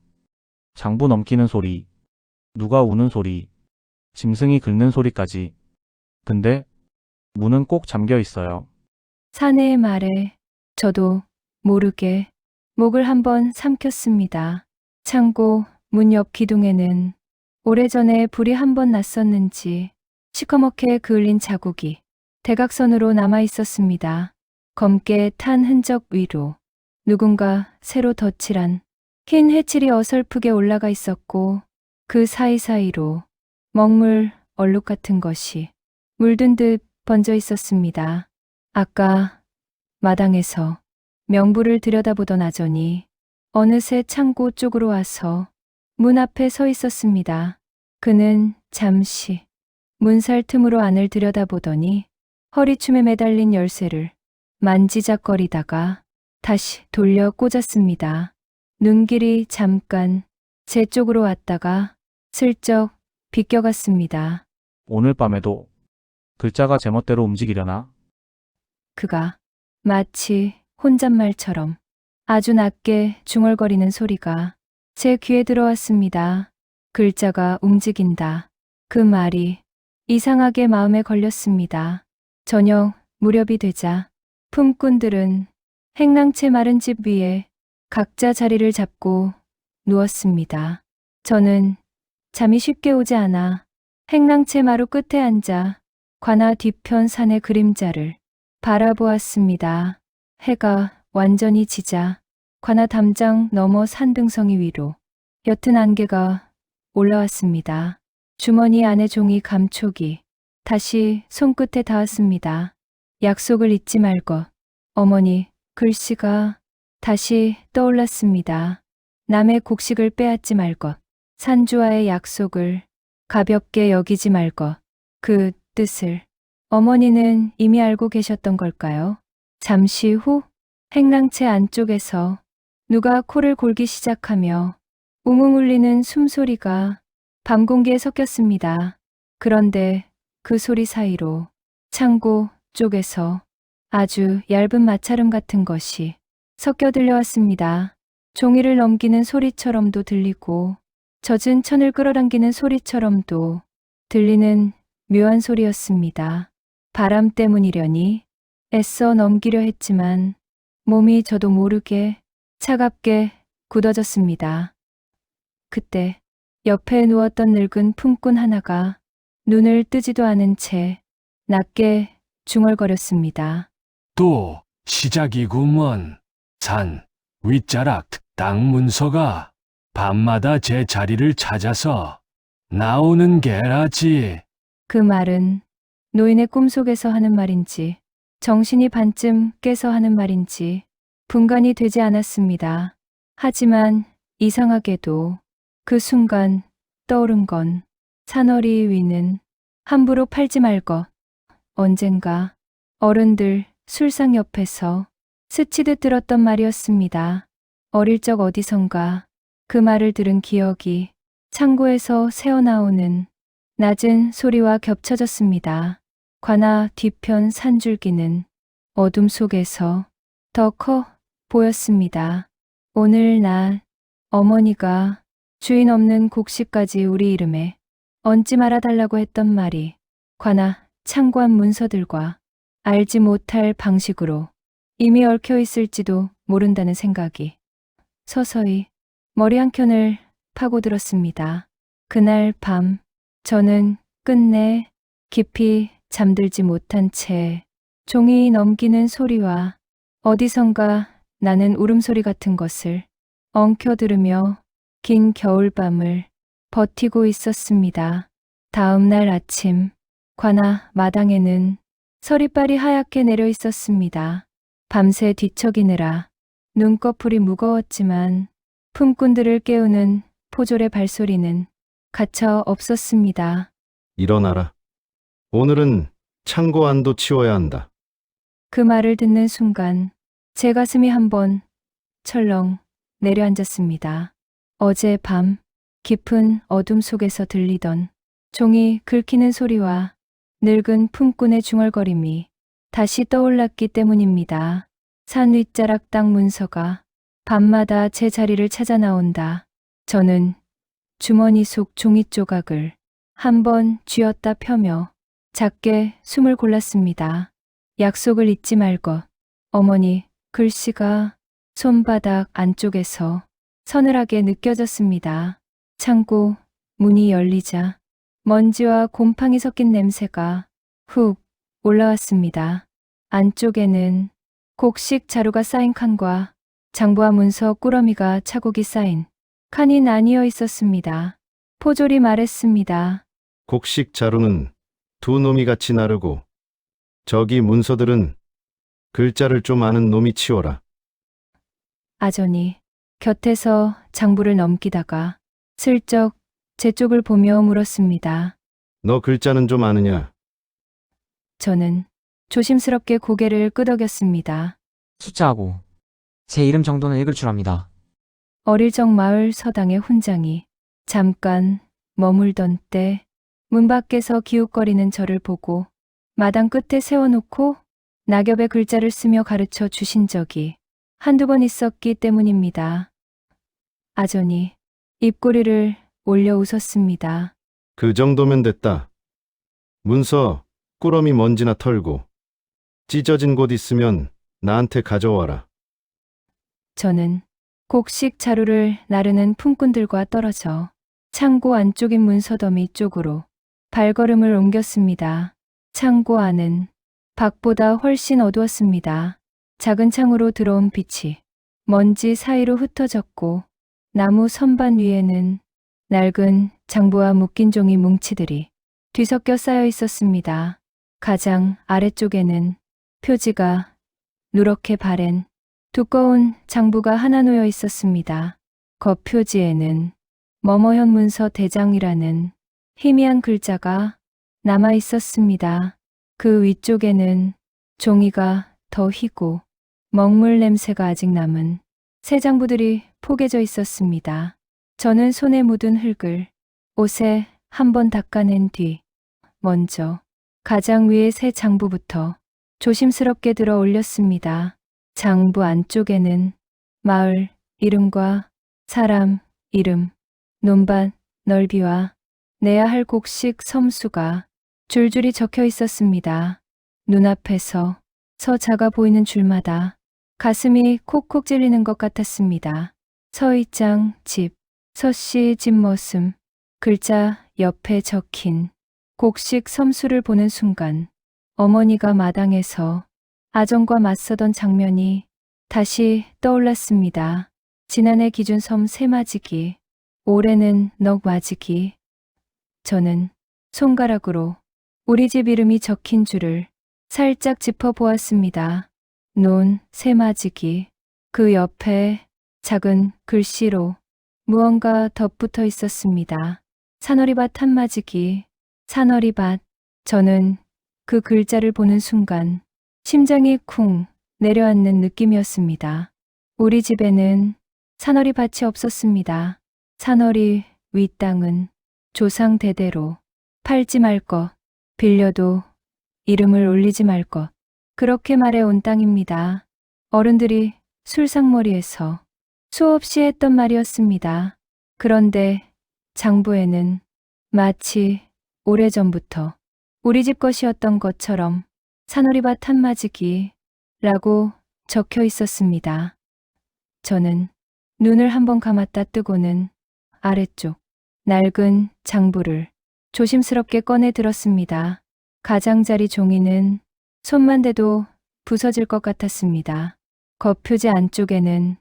장부 넘기는 소리, 누가 우는 소리, 짐승이 긁는 소리까지. 근데 문은 꼭 잠겨 있어요. 사내의 말에 저도 모르게 목을 한번 삼켰습니다. 창고 문 옆 기둥에는 오래전에 불이 한 번 났었는지 시커멓게 그을린 자국이 대각선으로 남아 있었습니다. 검게 탄 흔적 위로 누군가 새로 덧칠한 흰 회칠이 어설프게 올라가 있었고 그 사이사이로 먹물 얼룩 같은 것이 물든 듯 번져 있었습니다. 아까 마당에서 명부를 들여다보던 아전이 어느새 창고 쪽으로 와서 문 앞에 서 있었습니다. 그는 잠시 문살 틈으로 안을 들여다보더니 허리춤에 매달린 열쇠를 만지작거리다가 다시 돌려 꽂았습니다. 눈길이 잠깐 제 쪽으로 왔다가 슬쩍 비껴갔습니다. 오늘 밤에도 글자가 제멋대로 움직이려나? 그가 마치 혼잣말처럼 아주 낮게 중얼거리는 소리가 제 귀에 들어왔습니다. 글자가 움직인다. 그 말이 이상하게 마음에 걸렸습니다. 저녁 무렵이 되자 품꾼들은 행랑채 마른 집 위에 각자 자리를 잡고 누웠습니다. 저는 잠이 쉽게 오지 않아 행랑채 마루 끝에 앉아 관아 뒤편 산의 그림자를 바라보았습니다. 해가 완전히 지자 관아 담장 너머 산등성이 위로 옅은 안개가 올라왔습니다. 주머니 안에 종이 감촉이 다시 손끝에 닿았습니다. 약속을 잊지 말 것. 어머니 글씨가 다시 떠올랐습니다. 남의 곡식을 빼앗지 말 것. 산주와의 약속을 가볍게 여기지 말 것. 그 뜻을 어머니는 이미 알고 계셨던 걸까요? 잠시 후 행랑채 안쪽에서 누가 코를 골기 시작하며 웅웅 울리는 숨소리가 밤 공기에 섞였습니다. 그런데 그 소리 사이로 창고 쪽에서 아주 얇은 마찰음 같은 것이 섞여 들려왔습니다. 종이를 넘기는 소리처럼도 들리고 젖은 천을 끌어당기는 소리처럼도 들리는 묘한 소리였습니다. 바람 때문이려니 애써 넘기려 했지만 몸이 저도 모르게 차갑게 굳어졌습니다. 그때 옆에 누웠던 늙은 품꾼 하나가 눈을 뜨지도 않은 채 낮게 중얼거렸습니다. 또 시작이구먼. 산 윗자락 특당 문서가 밤마다 제 자리를 찾아서 나오는 게라지. 그 말은 노인의 꿈속에서 하는 말인지 정신이 반쯤 깨서 하는 말인지 분간이 되지 않았습니다. 하지만 이상하게도 그 순간 떠오른 건 산허리 위는 함부로 팔지 말 것. 언젠가 어른들 술상 옆에서 스치듯 들었던 말이었습니다. 어릴 적 어디선가 그 말을 들은 기억이 창고에서 새어나오는 낮은 소리와 겹쳐졌습니다. 관아 뒤편 산줄기는 어둠 속에서 더 커 보였습니다. 오늘 날 어머니가 주인 없는 곡식까지 우리 이름에 얹지 말아달라고 했던 말이 관아 창고안 문서들과 알지 못할 방식으로 이미 얽혀 있을지도 모른다는 생각이 서서히 머리 한켠을 파고들었습니다. 그날 밤 저는 끝내 깊이 잠들지 못한 채 종이 넘기는 소리와 어디선가 나는 울음소리 같은 것을 엉켜 들으며 긴 겨울밤을 버티고 있었습니다. 다음 날 아침 관아 마당에는 서리빨이 하얗게 내려 있었습니다. 밤새 뒤척이느라 눈꺼풀이 무거웠지만 품꾼들을 깨우는 포졸의 발소리는 갇혀 없었습니다. 일어나라. 오늘은 창고 안도 치워야 한다. 그 말을 듣는 순간 제 가슴이 한번 철렁 내려앉았습니다. 어제 밤 깊은 어둠 속에서 들리던 종이 긁히는 소리와 늙은 품꾼의 중얼거림이 다시 떠올랐기 때문입니다. 산 윗자락 땅 문서가 밤마다 제 자리를 찾아 나온다. 저는 주머니 속 종이 조각을 한번 쥐었다 펴며 작게 숨을 골랐습니다. 약속을 잊지 말 것. 어머니 글씨가 손바닥 안쪽에서 서늘하게 느껴졌습니다. 창고 문이 열리자 먼지와 곰팡이 섞인 냄새가 훅 올라왔습니다. 안쪽에는 곡식 자루가 쌓인 칸과 장부와 문서 꾸러미가 차곡이 쌓인 칸이 나뉘어 있었습니다. 포졸이 말했습니다. 곡식 자루는 두 놈이 같이 나르고 저기 문서들은 글자를 좀 아는 놈이 치워라. 아전이 곁에서 장부를 넘기다가 슬쩍 제 쪽을 보며 물었습니다. 너 글자는 좀 아느냐? 저는 조심스럽게 고개를 끄덕였습니다. 숫자하고 제 이름 정도는 읽을 줄 압니다. 어릴 적 마을 서당의 훈장이 잠깐 머물던 때 문 밖에서 기웃거리는 저를 보고 마당 끝에 세워놓고 낙엽의 글자를 쓰며 가르쳐 주신 적이 한두 번 있었기 때문입니다. 아전이 입꼬리를 올려 웃었습니다. 그 정도면 됐다. 문서 꾸러미 먼지나 털고 찢어진 곳 있으면 나한테 가져와라. 저는 곡식 자루를 나르는 품꾼들과 떨어져 창고 안쪽인 문서더미 쪽으로 발걸음을 옮겼습니다. 창고 안은 밖보다 훨씬 어두웠습니다. 작은 창으로 들어온 빛이 먼지 사이로 흩어졌고 나무 선반 위에는 낡은 장부와 묶인 종이 뭉치들이 뒤섞여 쌓여 있었습니다. 가장 아래쪽에는 표지가 누렇게 바랜 두꺼운 장부가 하나 놓여 있었습니다. 겉표지에는 머머현 문서 대장이라는 희미한 글자가 남아 있었습니다. 그 위쪽에는 종이가 더 희고 먹물 냄새가 아직 남은 새 장부들이 포개져 있었습니다. 저는 손에 묻은 흙을 옷에 한번 닦아낸 뒤 먼저 가장 위의 새 장부부터 조심스럽게 들어 올렸습니다. 장부 안쪽에는 마을 이름과 사람 이름, 논밭 넓이와 내야 할 곡식 섬수가 줄줄이 적혀 있었습니다. 눈앞에서 작아 보이는 줄마다 가슴이 콕콕 찔리는 것 같았습니다. 서이장 집, 서씨 집 머슴, 글자 옆에 적힌 곡식 섬수를 보는 순간 어머니가 마당에서 아정과 맞서던 장면이 다시 떠올랐습니다. 지난해 기준섬 새맞이기, 올해는 넉맞이기. 저는 손가락으로 우리 집 이름이 적힌 줄을 살짝 짚어보았습니다. 논 새맞이기. 그 옆에 작은 글씨로 무언가 덧붙어 있었습니다. 산허리밭 한맞이기, 산허리밭. 저는 그 글자를 보는 순간 심장이 쿵 내려앉는 느낌이었습니다. 우리 집에는 산허리밭이 없었습니다. 산허리 위 땅은 조상 대대로 팔지 말 것, 빌려도 이름을 올리지 말 것, 그렇게 말해온 땅입니다. 어른들이 술상머리에서 수없이 했던 말이었습니다. 그런데 장부에는 마치 오래전부터 우리 집 것이었던 것처럼 산허리밭 한맞이기라고 적혀 있었습니다. 저는 눈을 한번 감았다 뜨고는 아래쪽 낡은 장부를 조심스럽게 꺼내 들었습니다. 가장자리 종이는 손만 대도 부서질 것 같았습니다. 겉표지 안쪽에는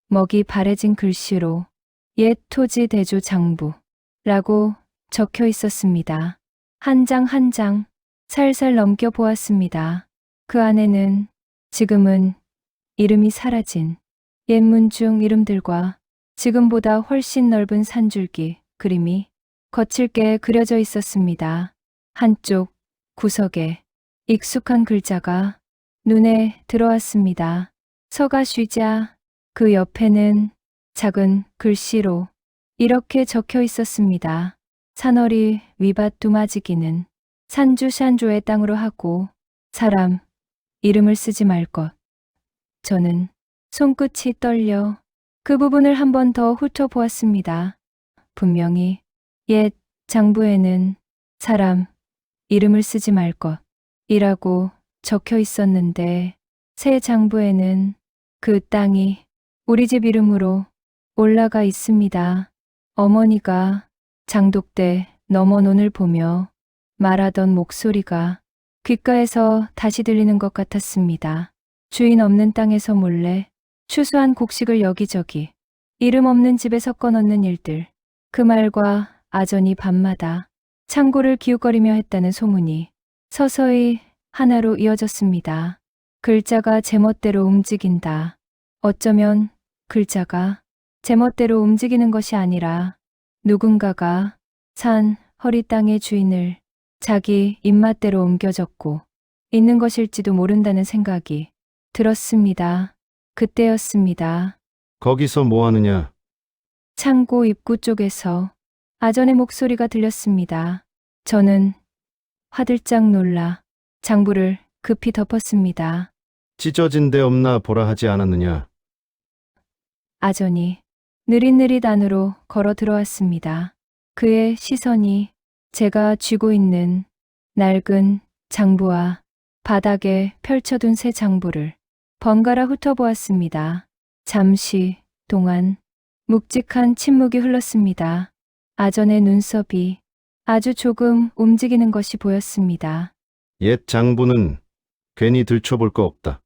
먹이 바래진 글씨로 옛 토지 대조 장부라고 적혀 있었습니다. 한 장 한 장 살살 넘겨 보았습니다. 그 안에는 지금은 이름이 사라진 옛 문중 이름들과 지금보다 훨씬 넓은 산줄기 그림이 거칠게 그려져 있었습니다. 한쪽 구석에 익숙한 글자가 눈에 들어왔습니다. 서가 쉬자. 그 옆에는 작은 글씨로 이렇게 적혀 있었습니다. 산허리 위밭 두마지기는 산주샨조의 땅으로 하고 사람 이름을 쓰지 말 것. 저는 손끝이 떨려 그 부분을 한 번 더 훑어보았습니다. 분명히 옛 장부에는 사람 이름을 쓰지 말 것이라고 적혀 있었는데 새 장부에는 그 땅이 우리 집 이름으로 올라가 있습니다. 어머니가 장독대 너머 논을 보며 말하던 목소리가 귓가에서 다시 들리는 것 같았습니다. 주인 없는 땅에서 몰래 추수한 곡식을 여기저기 이름 없는 집에 섞어 넣는 일들. 그 말과 아전이 밤마다 창고를 기웃거리며 했다는 소문이 서서히 하나로 이어졌습니다. 글자가 제멋대로 움직인다. 어쩌면 글자가 제멋대로 움직이는 것이 아니라 누군가가 산 허리 땅의 주인을 자기 입맛대로 옮겨졌고 있는 것일지도 모른다는 생각이 들었습니다. 그때였습니다. 거기서 뭐 하느냐? 창고 입구 쪽에서 아전의 목소리가 들렸습니다. 저는 화들짝 놀라 장부를 급히 덮었습니다. 찢어진 데 없나 보라 하지 않았느냐? 아전이 느릿느릿 안으로 걸어 들어왔습니다. 그의 시선이 제가 쥐고 있는 낡은 장부와 바닥에 펼쳐둔 새 장부를 번갈아 훑어보았습니다. 잠시 동안 묵직한 침묵이 흘렀습니다. 아전의 눈썹이 아주 조금 움직이는 것이 보였습니다. 옛 장부는 괜히 들춰볼 거 없다.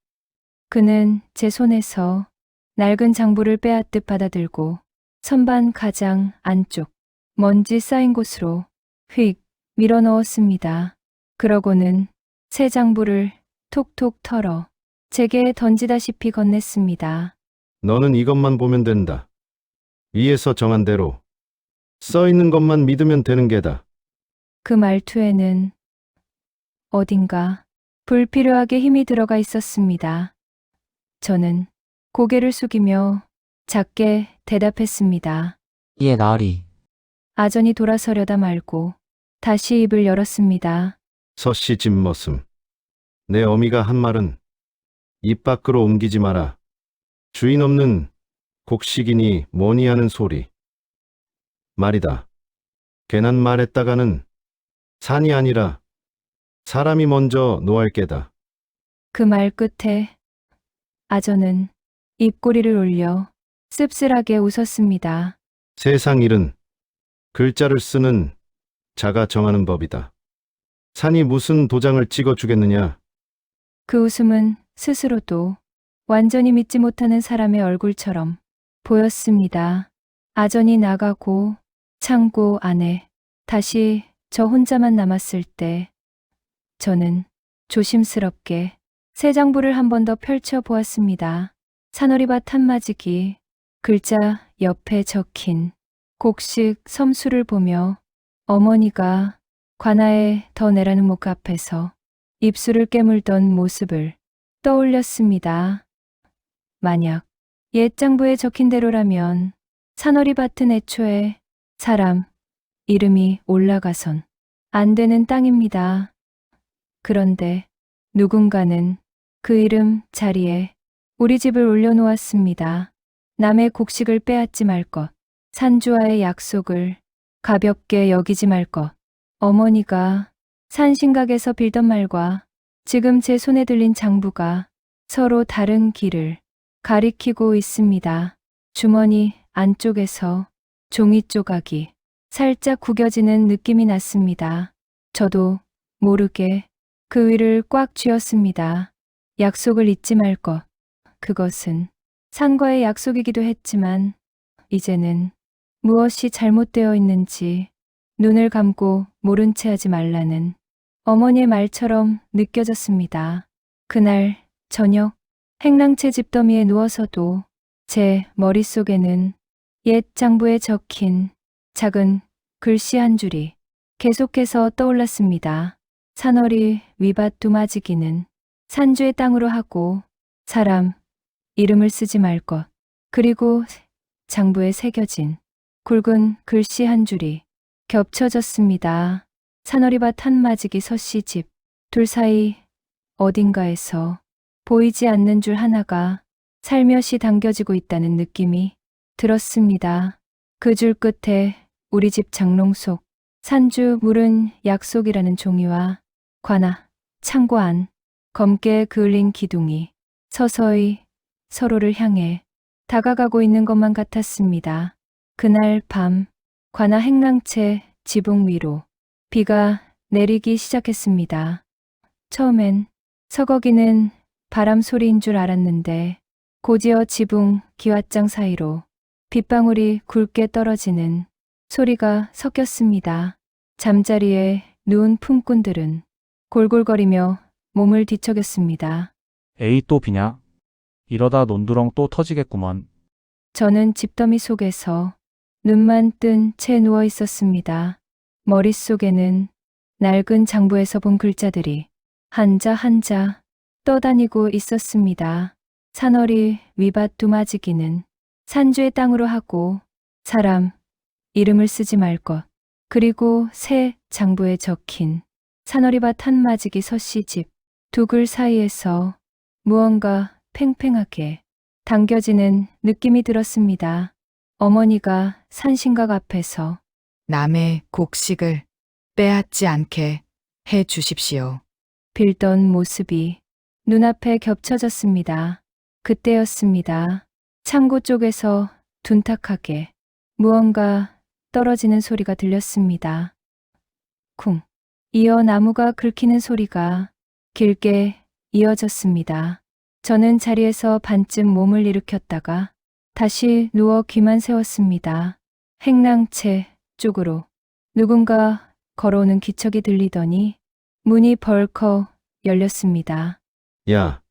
그는 제 손에서 낡은 장부를 빼앗듯 받아들고 선반 가장 안쪽 먼지 쌓인 곳으로 휙 밀어 넣었습니다. 그러고는 새 장부를 톡톡 털어 제게 던지다시피 건넸습니다. 너는 이것만 보면 된다. 위에서 정한 대로 써 있는 것만 믿으면 되는 게다. 그 말투에는 어딘가 불필요하게 힘이 들어가 있었습니다. 저는 고개를 숙이며 작게 대답했습니다. 예, 나으리. 아전이 돌아서려다 말고 다시 입을 열었습니다. 서씨 집 머슴. 내 어미가 한 말은 입 밖으로 옮기지 마라. 주인 없는 곡식이니 뭐니 하는 소리. 말이다. 괜한 말했다가는 산이 아니라 사람이 먼저 노할 게다. 그 말 끝에 아전은 입꼬리를 올려 씁쓸하게 웃었습니다. 세상 일은 글자를 쓰는 자가 정하는 법이다. 산이 무슨 도장을 찍어 주겠느냐? 그 웃음은 스스로도 완전히 믿지 못하는 사람의 얼굴처럼 보였습니다. 아전이 나가고 창고 안에 다시 저 혼자만 남았을 때 저는 조심스럽게 새 장부를 한 번 더 펼쳐 보았습니다. 산허리밭 한마지기 글자 옆에 적힌 곡식 섬수를 보며 어머니가 관아에 더 내라는 목 앞에서 입술을 깨물던 모습을 떠올렸습니다. 만약 옛 장부에 적힌 대로라면 산허리밭은 애초에 사람 이름이 올라가선 안 되는 땅입니다. 그런데 누군가는 그 이름 자리에 우리 집을 올려놓았습니다. 남의 곡식을 빼앗지 말 것, 산주와의 약속을 가볍게 여기지 말 것, 어머니가 산신각에서 빌던 말과 지금 제 손에 들린 장부가 서로 다른 길을 가리키고 있습니다. 주머니 안쪽에서 종이 조각이 살짝 구겨지는 느낌이 났습니다. 저도 모르게 그 위를 꽉 쥐었습니다. 약속을 잊지 말 것. 그것은 산과의 약속이기도 했지만 이제는 무엇이 잘못되어 있는지 눈을 감고 모른 채 하지 말라는 어머니의 말처럼 느껴졌습니다. 그날 저녁 행랑채 집더미에 누워서도 제 머릿속에는 옛 장부에 적힌 작은 글씨 한 줄이 계속해서 떠올랐습니다. 산허리 위밭 두마지기는 산주의 땅으로 하고 사람 이름을 쓰지 말 것. 그리고 장부에 새겨진 굵은 글씨 한 줄이 겹쳐졌습니다. 산허리밭 한마지기 서씨 집 둘 사이 어딘가에서 보이지 않는 줄 하나가 살며시 당겨지고 있다는 느낌이 들었습니다. 그 줄 끝에 우리 집 장롱 속 산주 물은 약속이라는 종이와 관아, 창고 안, 검게 그을린 기둥이 서서히 서로를 향해 다가가고 있는 것만 같았습니다. 그날 밤 관아 행랑채 지붕 위로 비가 내리기 시작했습니다. 처음엔 서거기는 바람 소리인 줄 알았는데 곧이어 지붕 기왓장 사이로 빗방울이 굵게 떨어지는 소리가 섞였습니다. 잠자리에 누운 품꾼들은 골골거리며 몸을 뒤척였습니다. 에이 또 비냐? 이러다 논두렁 또 터지겠구먼. 저는 집더미 속에서 눈만 뜬 채 누워 있었습니다. 머릿속에는 낡은 장부에서 본 글자들이 한자 한자 떠다니고 있었습니다. 산허리 위밭 두마지기는 산주의 땅으로 하고 사람 이름을 쓰지 말 것. 그리고 새 장부에 적힌 산허리밭 한마지기 서씨 집 두 글 사이에서 무언가 팽팽하게 당겨지는 느낌이 들었습니다. 어머니가 산신각 앞에서 남의 곡식을 빼앗지 않게 해 주십시오. 빌던 모습이 눈앞에 겹쳐졌습니다. 그때였습니다. 창고 쪽에서 둔탁하게 무언가 떨어지는 소리가 들렸습니다. 쿵. 이어 나무가 긁히는 소리가 길게 이어졌습니다. 저는 자리에서 반쯤 몸을 일으켰다가 다시 누워 귀만 세웠습니다. 행랑채 쪽으로 누군가 걸어오는 기척이 들리더니 문이 벌컥 열렸습니다. 야,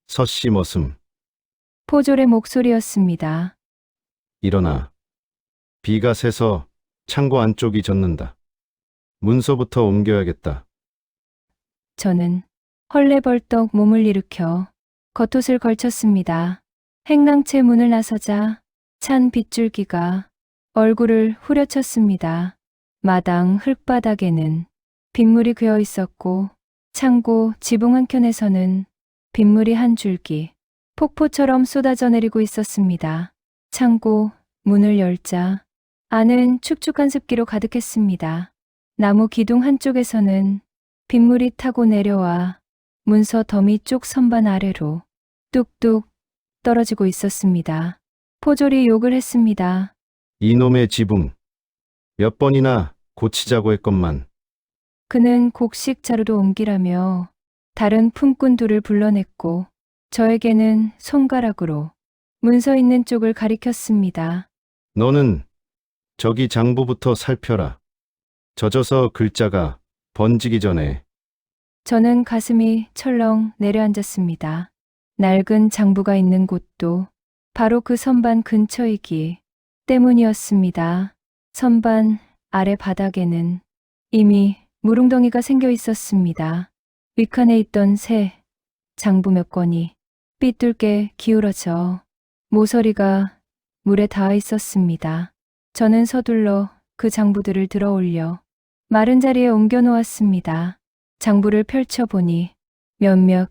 서씨 머슴, 포졸의 목소리였습니다. 일어나. 비가 새서 창고 안쪽이 젖는다. 문서부터 옮겨야겠다. 저는 헐레벌떡 몸을 일으켜 겉옷을 걸쳤습니다. 행랑채 문을 나서자 찬 빗줄기가 얼굴을 후려쳤습니다. 마당 흙바닥에는 빗물이 괴어 있었고 창고 지붕 한켠에서는 빗물이 한 줄기 폭포처럼 쏟아져 내리고 있었습니다. 창고 문을 열자 안은 축축한 습기로 가득했습니다. 나무 기둥 한쪽에서는 빗물이 타고 내려와 문서 더미 쪽 선반 아래로 뚝뚝 떨어지고 있었습니다. 포졸이 욕을 했습니다. 이놈의 지붕. 몇 번이나 고치자고 했건만. 그는 곡식 자루로 옮기라며 다른 품꾼 둘을 불러냈고 저에게는 손가락으로 문서 있는 쪽을 가리켰습니다. 너는 저기 장부부터 살펴라. 젖어서 글자가 번지기 전에. 저는 가슴이 철렁 내려앉았습니다. 낡은 장부가 있는 곳도 바로 그 선반 근처이기 때문이었습니다. 선반 아래 바닥에는 이미 물웅덩이가 생겨 있었습니다. 윗칸에 있던 새 장부 몇 권이 삐뚤게 기울어져 모서리가 물에 닿아 있었습니다. 저는 서둘러 그 장부들을 들어 올려 마른 자리에 옮겨 놓았습니다. 장부를 펼쳐보니 몇몇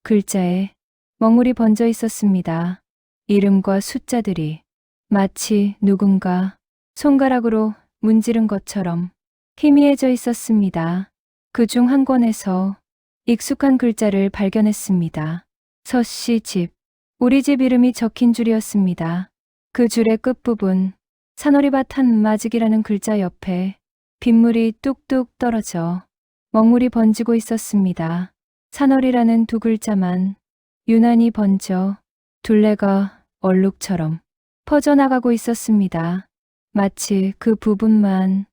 글자에 먹물이 번져 있었습니다. 이름과 숫자들이 마치 누군가 손가락으로 문지른 것처럼 희미해져 있었습니다. 그중 한 권에서 익숙한 글자를 발견했습니다. 서씨 집, 우리 집 이름이 적힌 줄이었습니다. 그 줄의 끝부분, 산호리밭 한 마직이라는 글자 옆에 빗물이 뚝뚝 떨어져 먹물이 번지고 있었습니다. 산허리라는 두 글자만 유난히 번져 둘레가 얼룩처럼 퍼져나가고 있었습니다. 마치 그 부분만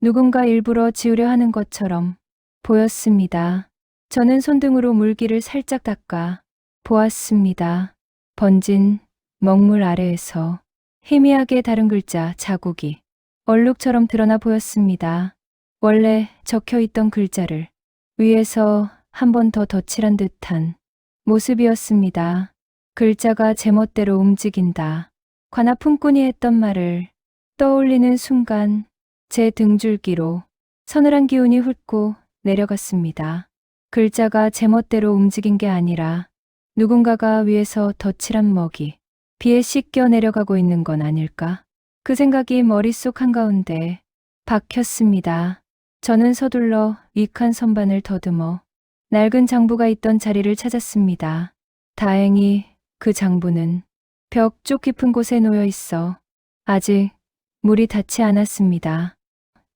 누군가 일부러 지우려 하는 것처럼 보였습니다. 저는 손등으로 물기를 살짝 닦아 보았습니다. 번진 먹물 아래에서 희미하게 다른 글자 자국이 얼룩처럼 드러나 보였습니다. 원래 적혀있던 글자를 위에서 한 번 더 덧칠한 듯한 모습이었습니다. 글자가 제멋대로 움직인다. 관아품꾼이 했던 말을 떠올리는 순간 제 등줄기로 서늘한 기운이 훑고 내려갔습니다. 글자가 제멋대로 움직인 게 아니라 누군가가 위에서 덧칠한 먹이 비에 씻겨 내려가고 있는 건 아닐까? 그 생각이 머릿속 한가운데 박혔습니다. 저는 서둘러 위칸 선반을 더듬어 낡은 장부가 있던 자리를 찾았습니다. 다행히 그 장부는 벽 쪽 깊은 곳에 놓여 있어 아직 물이 닿지 않았습니다.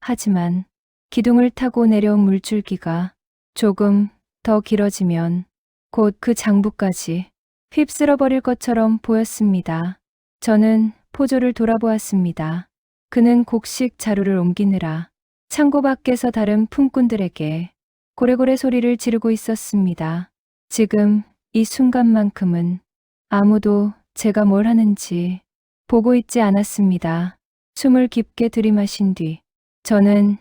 하지만 기둥을 타고 내려온 물줄기가 조금 더 길어지면 곧 그 장부까지 휩쓸어 버릴 것처럼 보였습니다. 저는 포조를 돌아보았습니다. 그는 곡식 자루를 옮기느라 창고 밖에서 다른 품꾼들에게 고래고래 소리를 지르고 있었습니다. 지금 이 순간만큼은 아무도 제가 뭘 하는지 보고 있지 않았습니다. 숨을 깊게 들이마신 뒤 저는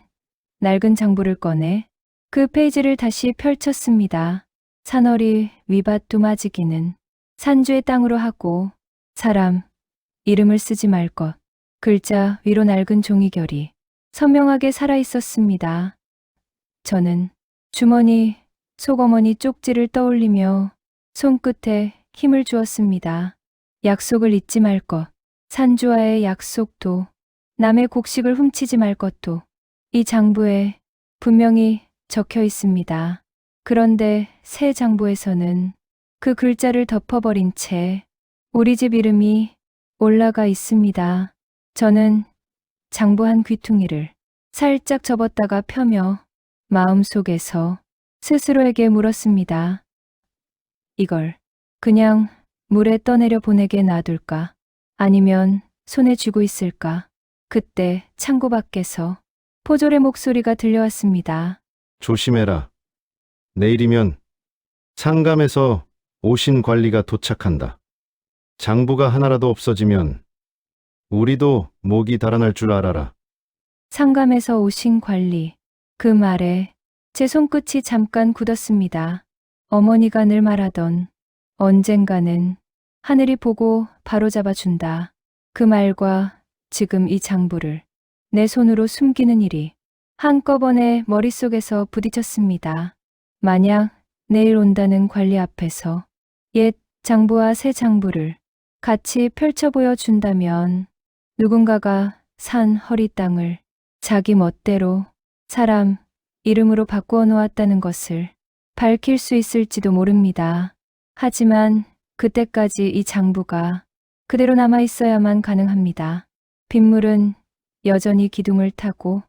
낡은 장부를 꺼내 그 페이지를 다시 펼쳤습니다. 산허리 위밭 두마지기는 산주의 땅으로 하고 사람 이름을 쓰지 말 것. 글자 위로 낡은 종이결이 선명하게 살아 있었습니다. 저는 주머니, 속어머니 쪽지를 떠올리며 손끝에 힘을 주었습니다. 약속을 잊지 말 것. 산주와의 약속도 남의 곡식을 훔치지 말 것도 이 장부에 분명히 적혀 있습니다. 그런데 새 장부에서는 그 글자를 덮어버린 채 우리 집 이름이 올라가 있습니다. 저는 장부 한 귀퉁이를 살짝 접었다가 펴며 마음속에서 스스로에게 물었습니다. 이걸 그냥 물에 떠내려 보내게 놔둘까? 아니면 손에 쥐고 있을까? 그때 창고 밖에서 포졸의 목소리가 들려왔습니다. 조심해라. 내일이면 상감에서 오신 관리가 도착한다. 장부가 하나라도 없어지면 우리도 목이 달아날 줄 알아라. 상감에서 오신 관리. 그 말에 제 손끝이 잠깐 굳었습니다. 어머니가 늘 말하던 언젠가는 하늘이 보고 바로잡아준다. 그 말과 지금 이 장부를 내 손으로 숨기는 일이 한꺼번에 머릿속에서 부딪혔습니다. 만약 내일 온다는 관리 앞에서 옛 장부와 새 장부를 같이 펼쳐 보여준다면 누군가가 산 허리 땅을 자기 멋대로 사람 이름으로 바꾸어 놓았다는 것을 밝힐 수 있을지도 모릅니다. 하지만 그때까지 이 장부가 그대로 남아 있어야만 가능합니다. 빗물은 여전히 기둥을 타고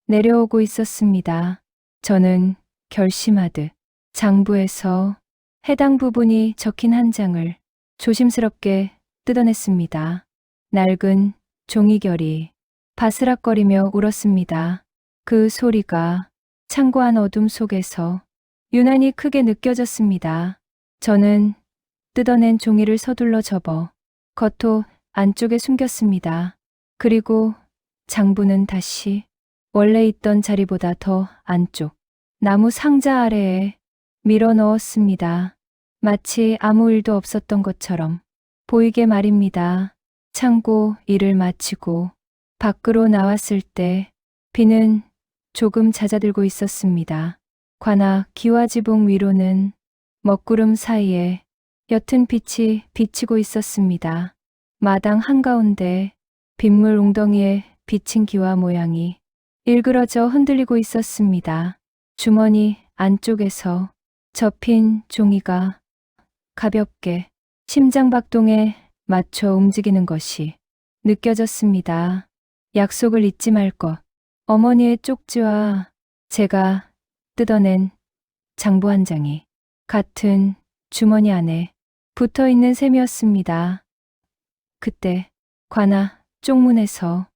내려오고 있었습니다. 저는 결심하듯 장부에서 해당 부분이 적힌 한 장을 조심스럽게 뜯어냈습니다. 낡은 종이결이 바스락거리며 울었습니다. 그 소리가 창고한 어둠 속에서 유난히 크게 느껴졌습니다. 저는 뜯어낸 종이를 서둘러 접어 겉옷 안쪽에 숨겼습니다. 그리고 장부는 다시 원래 있던 자리보다 더 안쪽 나무 상자 아래에 밀어 넣었습니다. 마치 아무 일도 없었던 것처럼 보이게 말입니다. 창고 일을 마치고 밖으로 나왔을 때 비는 조금 잦아들고 있었습니다. 관악 기와지붕 위로는 먹구름 사이에 옅은 빛이 비치고 있었습니다. 마당 한가운데 빗물 웅덩이에 비친 기와 모양이 일그러져 흔들리고 있었습니다. 주머니 안쪽에서 접힌 종이가 가볍게 심장박동에 맞춰 움직이는 것이 느껴졌습니다. 약속을 잊지 말 것. 어머니의 쪽지와 제가 뜯어낸 장부 한 장이 같은 주머니 안에 붙어 있는 셈이었습니다. 그때 관아 쪽문에서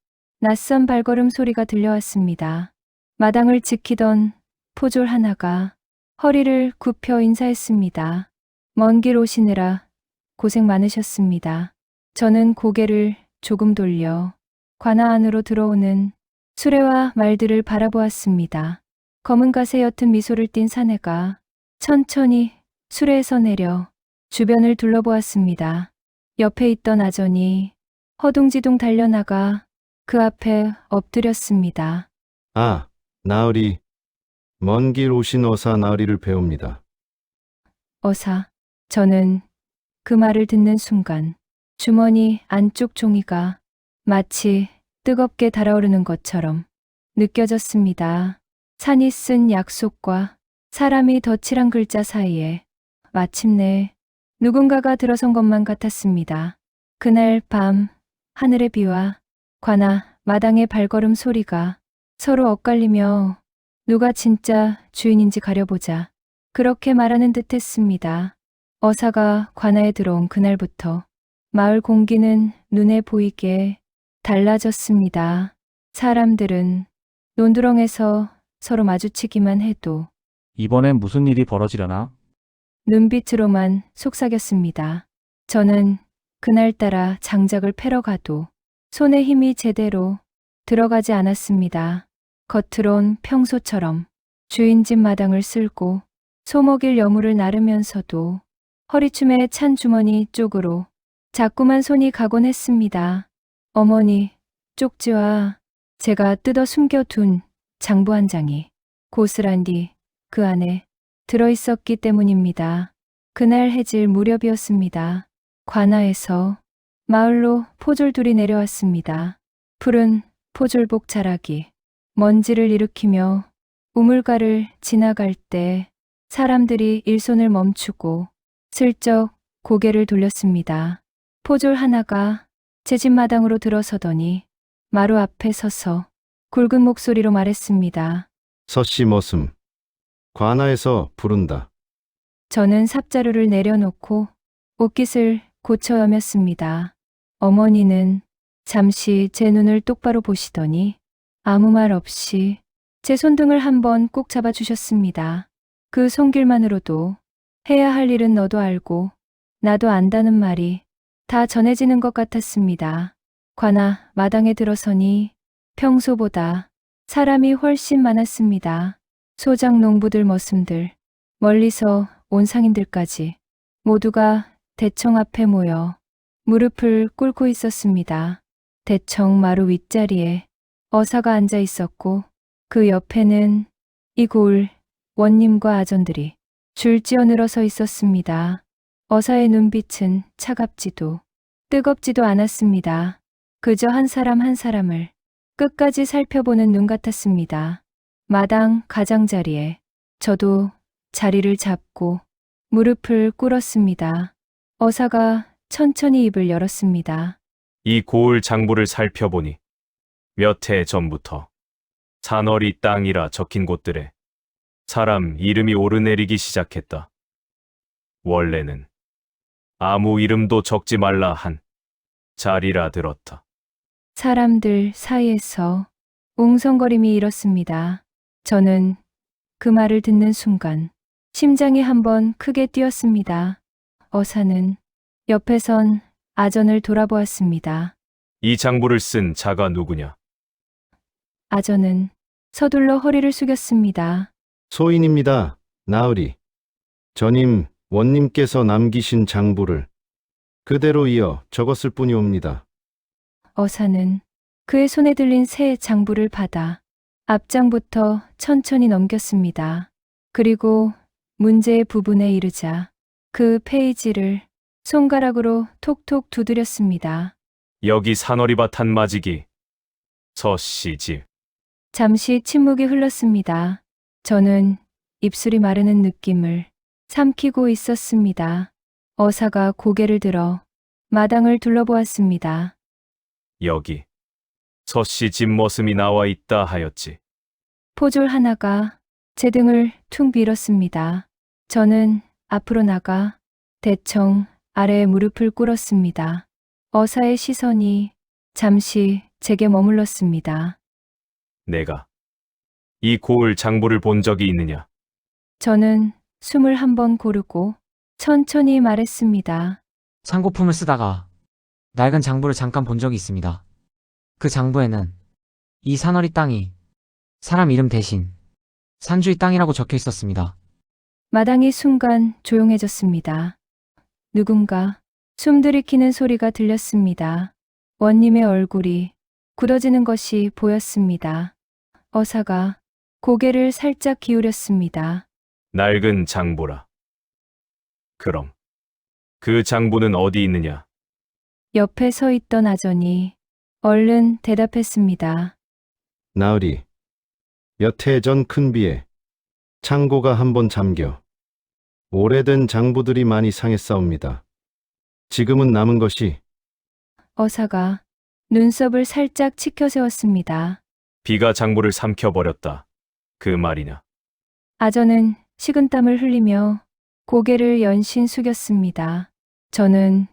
낯선 발걸음 소리가 들려왔습니다. 마당을 지키던 포졸 하나가 허리를 굽혀 인사했습니다. 먼 길 오시느라 고생 많으셨습니다. 저는 고개를 조금 돌려 관아 안으로 들어오는 수레와 말들을 바라보았습니다. 검은 갓에 옅은 미소를 띤 사내가 천천히 수레에서 내려 주변을 둘러보았습니다. 옆에 있던 아전이 허둥지둥 달려나가 그 앞에 엎드렸습니다. 아, 나으리. 먼 길 오신 어사 나으리를 배웁니다. 어사. 저는 그 말을 듣는 순간 주머니 안쪽 종이가 마치 뜨겁게 달아오르는 것처럼 느껴졌습니다. 산이 쓴 약속과 사람이 덧칠한 글자 사이에 마침내 누군가가 들어선 것만 같았습니다. 그날 밤 하늘의 비와 관아 마당의 발걸음 소리가 서로 엇갈리며 누가 진짜 주인인지 가려보자 그렇게 말하는 듯 했습니다. 어사가 관아에 들어온 그날부터 마을 공기는 눈에 보이게 달라졌습니다. 사람들은 논두렁에서 서로 마주치기만 해도 이번엔 무슨 일이 벌어지려나? 눈빛으로만 속삭였습니다. 저는 그날따라 장작을 패러 가도 손에 힘이 제대로 들어가지 않았습니다. 겉으론 평소처럼 주인집 마당을 쓸고 소먹일 여물을 나르면서도 허리춤에 찬 주머니 쪽으로 자꾸만 손이 가곤 했습니다. 어머니 쪽지와 제가 뜯어 숨겨둔 장부 한 장이 고스란히 그 안에 들어있었기 때문입니다. 그날 해질 무렵이었습니다. 관아에서 마을로 포졸 둘이 내려왔습니다. 푸른 포졸복 자락이 먼지를 일으키며 우물가를 지나갈 때 사람들이 일손을 멈추고 슬쩍 고개를 돌렸습니다. 포졸 하나가 제 집 마당으로 들어서더니 마루 앞에 서서 굵은 목소리로 말했습니다. 서씨 머슴. 관아에서 부른다. 저는 삽자루를 내려놓고 옷깃을 고쳐 여몄습니다. 어머니는 잠시 제 눈을 똑바로 보시더니 아무 말 없이 제 손등을 한번 꼭 잡아주셨습니다. 그 손길만으로도 해야 할 일은 너도 알고 나도 안다는 말이 다 전해지는 것 같았습니다. 관아 마당에 들어서니 평소보다 사람이 훨씬 많았습니다. 소작 농부들 머슴들, 멀리서 온 상인들까지 모두가 대청 앞에 모여 무릎을 꿇고 있었습니다. 대청 마루 윗자리에 어사가 앉아 있었고 그 옆에는 이 고을 원님과 아전들이 줄지어 늘어서 있었습니다. 어사의 눈빛은 차갑지도 뜨겁지도 않았습니다. 그저 한 사람 한 사람을 끝까지 살펴보는 눈 같았습니다. 마당 가장자리에 저도 자리를 잡고 무릎을 꿇었습니다. 어사가 천천히 입을 열었습니다. 이 고을 장부를 살펴보니 몇 해 전부터 산허리 땅이라 적힌 곳들에 사람 이름이 오르내리기 시작했다. 원래는 아무 이름도 적지 말라 한 자리라 들었다. 사람들 사이에서 웅성거림이 일었습니다. 저는 그 말을 듣는 순간 심장이 한번 크게 뛰었습니다. 어사는 옆에선 아전을 돌아보았습니다. 이 장부를 쓴 자가 누구냐? 아전은 서둘러 허리를 숙였습니다. 소인입니다. 나으리. 전임 원님께서 남기신 장부를 그대로 이어 적었을 뿐이옵니다. 어사는 그의 손에 들린 새 장부를 받아 앞장부터 천천히 넘겼습니다. 그리고 문제의 부분에 이르자 그 페이지를 손가락으로 톡톡 두드렸습니다. 여기 산허리밭 한마지기 서씨 집. 잠시 침묵이 흘렀습니다. 저는 입술이 마르는 느낌을 삼키고 있었습니다. 어사가 고개를 들어 마당을 둘러보았습니다. 여기 서씨 집 머슴이 나와 있다 하였지. 포졸 하나가 제 등을 퉁 밀었습니다. 저는 앞으로 나가 대청 아래에 무릎을 꿇었습니다. 어사의 시선이 잠시 제게 머물렀습니다. 내가 이 고을 장부를 본 적이 있느냐? 저는 숨을 한번 고르고 천천히 말했습니다. 상고품을 쓰다가 낡은 장부를 잠깐 본 적이 있습니다. 그 장부에는 이 산허리 땅이 사람 이름 대신 산주의 땅이라고 적혀 있었습니다. 마당이 순간 조용해졌습니다. 누군가 숨 들이키는 소리가 들렸습니다. 원님의 얼굴이 굳어지는 것이 보였습니다. 어사가 고개를 살짝 기울였습니다. 낡은 장부라. 그럼 그 장부는 어디 있느냐? 옆에 서 있던 아전이 얼른 대답했습니다. 나으리. 몇 해 전 큰 비에 창고가 한번 잠겨 오래된 장부들이 많이 상했사옵니다. 지금은 남은 것이 어사가 눈썹을 살짝 치켜 세웠습니다. 비가 장부를 삼켜버렸다. 그 말이냐? 아전은 식은땀을 흘리며 고개를 연신 숙였습니다. 저는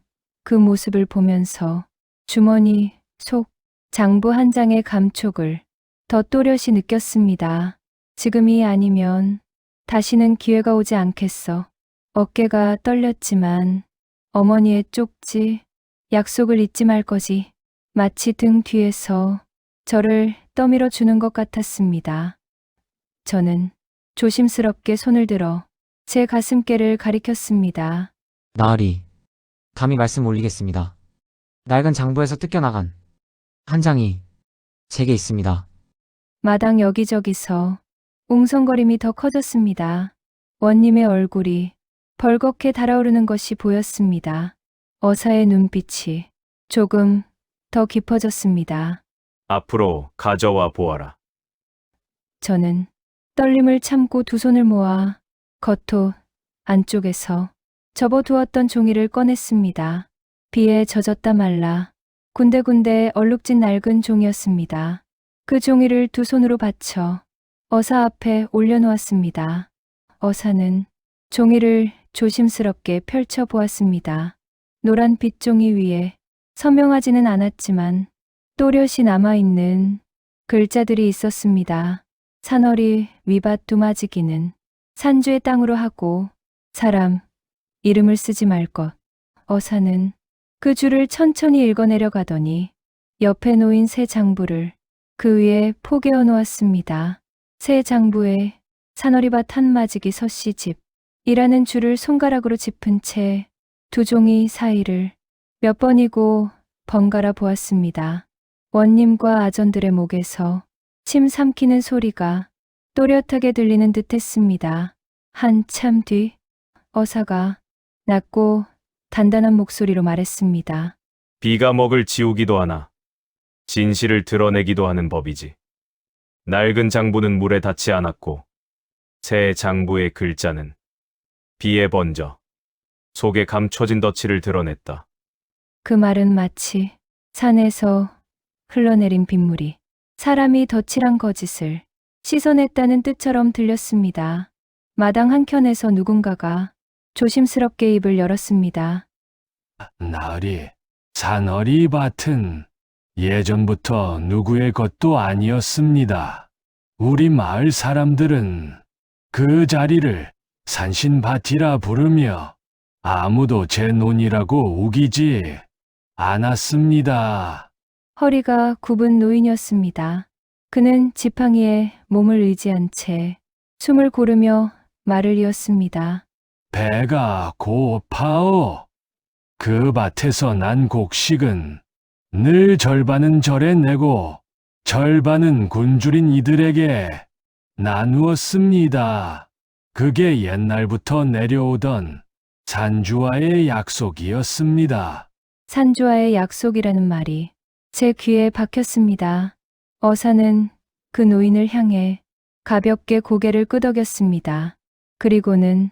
그 모습을 보면서 주머니 속 장부 한 장의 감촉을 더 또렷이 느꼈습니다. 지금이 아니면 다시는 기회가 오지 않겠어. 어깨가 떨렸지만 어머니의 쪽지, 약속을 잊지 말 거지. 마치 등 뒤에서 저를 떠밀어 주는 것 같았습니다. 저는 조심스럽게 손을 들어 제 가슴께를 가리켰습니다. 나으리, 감히 말씀 올리겠습니다. 낡은 장부에서 뜯겨나간 한 장이 제게 있습니다. 마당 여기저기서 웅성거림이 더 커졌습니다. 원님의 얼굴이 벌겋게 달아오르는 것이 보였습니다. 어사의 눈빛이 조금 더 깊어졌습니다. 앞으로 가져와 보아라. 저는 떨림을 참고 두 손을 모아 겉옷 안쪽에서 접어두었던 종이를 꺼냈습니다. 비에 젖었다 말라 군데군데 얼룩진 낡은 종이었습니다. 그 종이를 두 손으로 받쳐 어사 앞에 올려놓았습니다. 어사는 종이를 조심스럽게 펼쳐보았습니다. 노란 빗종이 위에 선명하지는 않았지만 또렷이 남아있는 글자들이 있었습니다. 산허리 위밭 두마지기는 산주의 땅으로 하고 사람 이름을 쓰지 말 것. 어사는 그 줄을 천천히 읽어내려 가더니 옆에 놓인 새 장부를 그 위에 포개어 놓았습니다. 새 장부에 산허리밭 한마지기 서씨 집이라는 줄을 손가락으로 짚은 채 두 종이 사이를 몇 번이고 번갈아 보았습니다. 원님과 아전들의 목에서 침 삼키는 소리가 또렷하게 들리는 듯 했습니다. 한참 뒤 어사가 낮고 단단한 목소리로 말했습니다. 비가 먹을 지우기도 하나 진실을 드러내기도 하는 법이지. 낡은 장부는 물에 닿지 않았고 새 장부의 글자는 비에 번져 속에 감춰진 덫을 드러냈다. 그 말은 마치 산에서 흘러내린 빗물이 사람이 덧칠한 거짓을 씻어냈다는 뜻처럼 들렸습니다. 마당 한켠에서 누군가가 조심스럽게 입을 열었습니다. 나으리, 산어리 밭은 예전부터 누구의 것도 아니었습니다. 우리 마을 사람들은 그 자리를 산신밭이라 부르며 아무도 제 논이라고 우기지 않았습니다. 허리가 굽은 노인이었습니다. 그는 지팡이에 몸을 의지한 채 숨을 고르며 말을 이었습니다. 배가 고파오. 그 밭에서 난 곡식은 늘 절반은 절에 내고 절반은 굶주린 이들에게 나누었습니다. 그게 옛날부터 내려오던 산주와의 약속이었습니다. 산주와의 약속이라는 말이 제 귀에 박혔습니다. 어사는 그 노인을 향해 가볍게 고개를 끄덕였습니다. 그리고는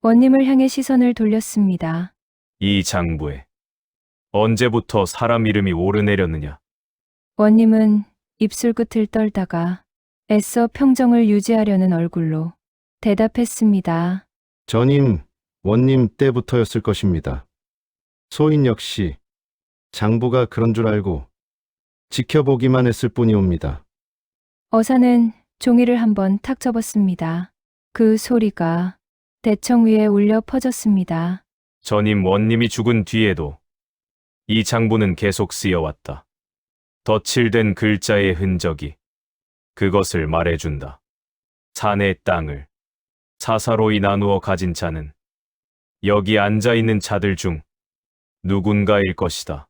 원님을 향해 시선을 돌렸습니다. 이 장부에 언제부터 사람 이름이 오르내렸느냐? 원님은 입술 끝을 떨다가 애써 평정을 유지하려는 얼굴로 대답했습니다. 전임 원님 때부터였을 것입니다. 소인 역시 장부가 그런 줄 알고 지켜보기만 했을 뿐이옵니다. 어사는 종이를 한번 탁 접었습니다. 그 소리가 대청 위에 울려 퍼졌습니다. 전임 원님이 죽은 뒤에도 이 장부는 계속 쓰여왔다. 덧칠된 글자의 흔적이 그것을 말해준다. 산의 땅을 사사로이 나누어 가진 자는 여기 앉아있는 자들 중 누군가일 것이다.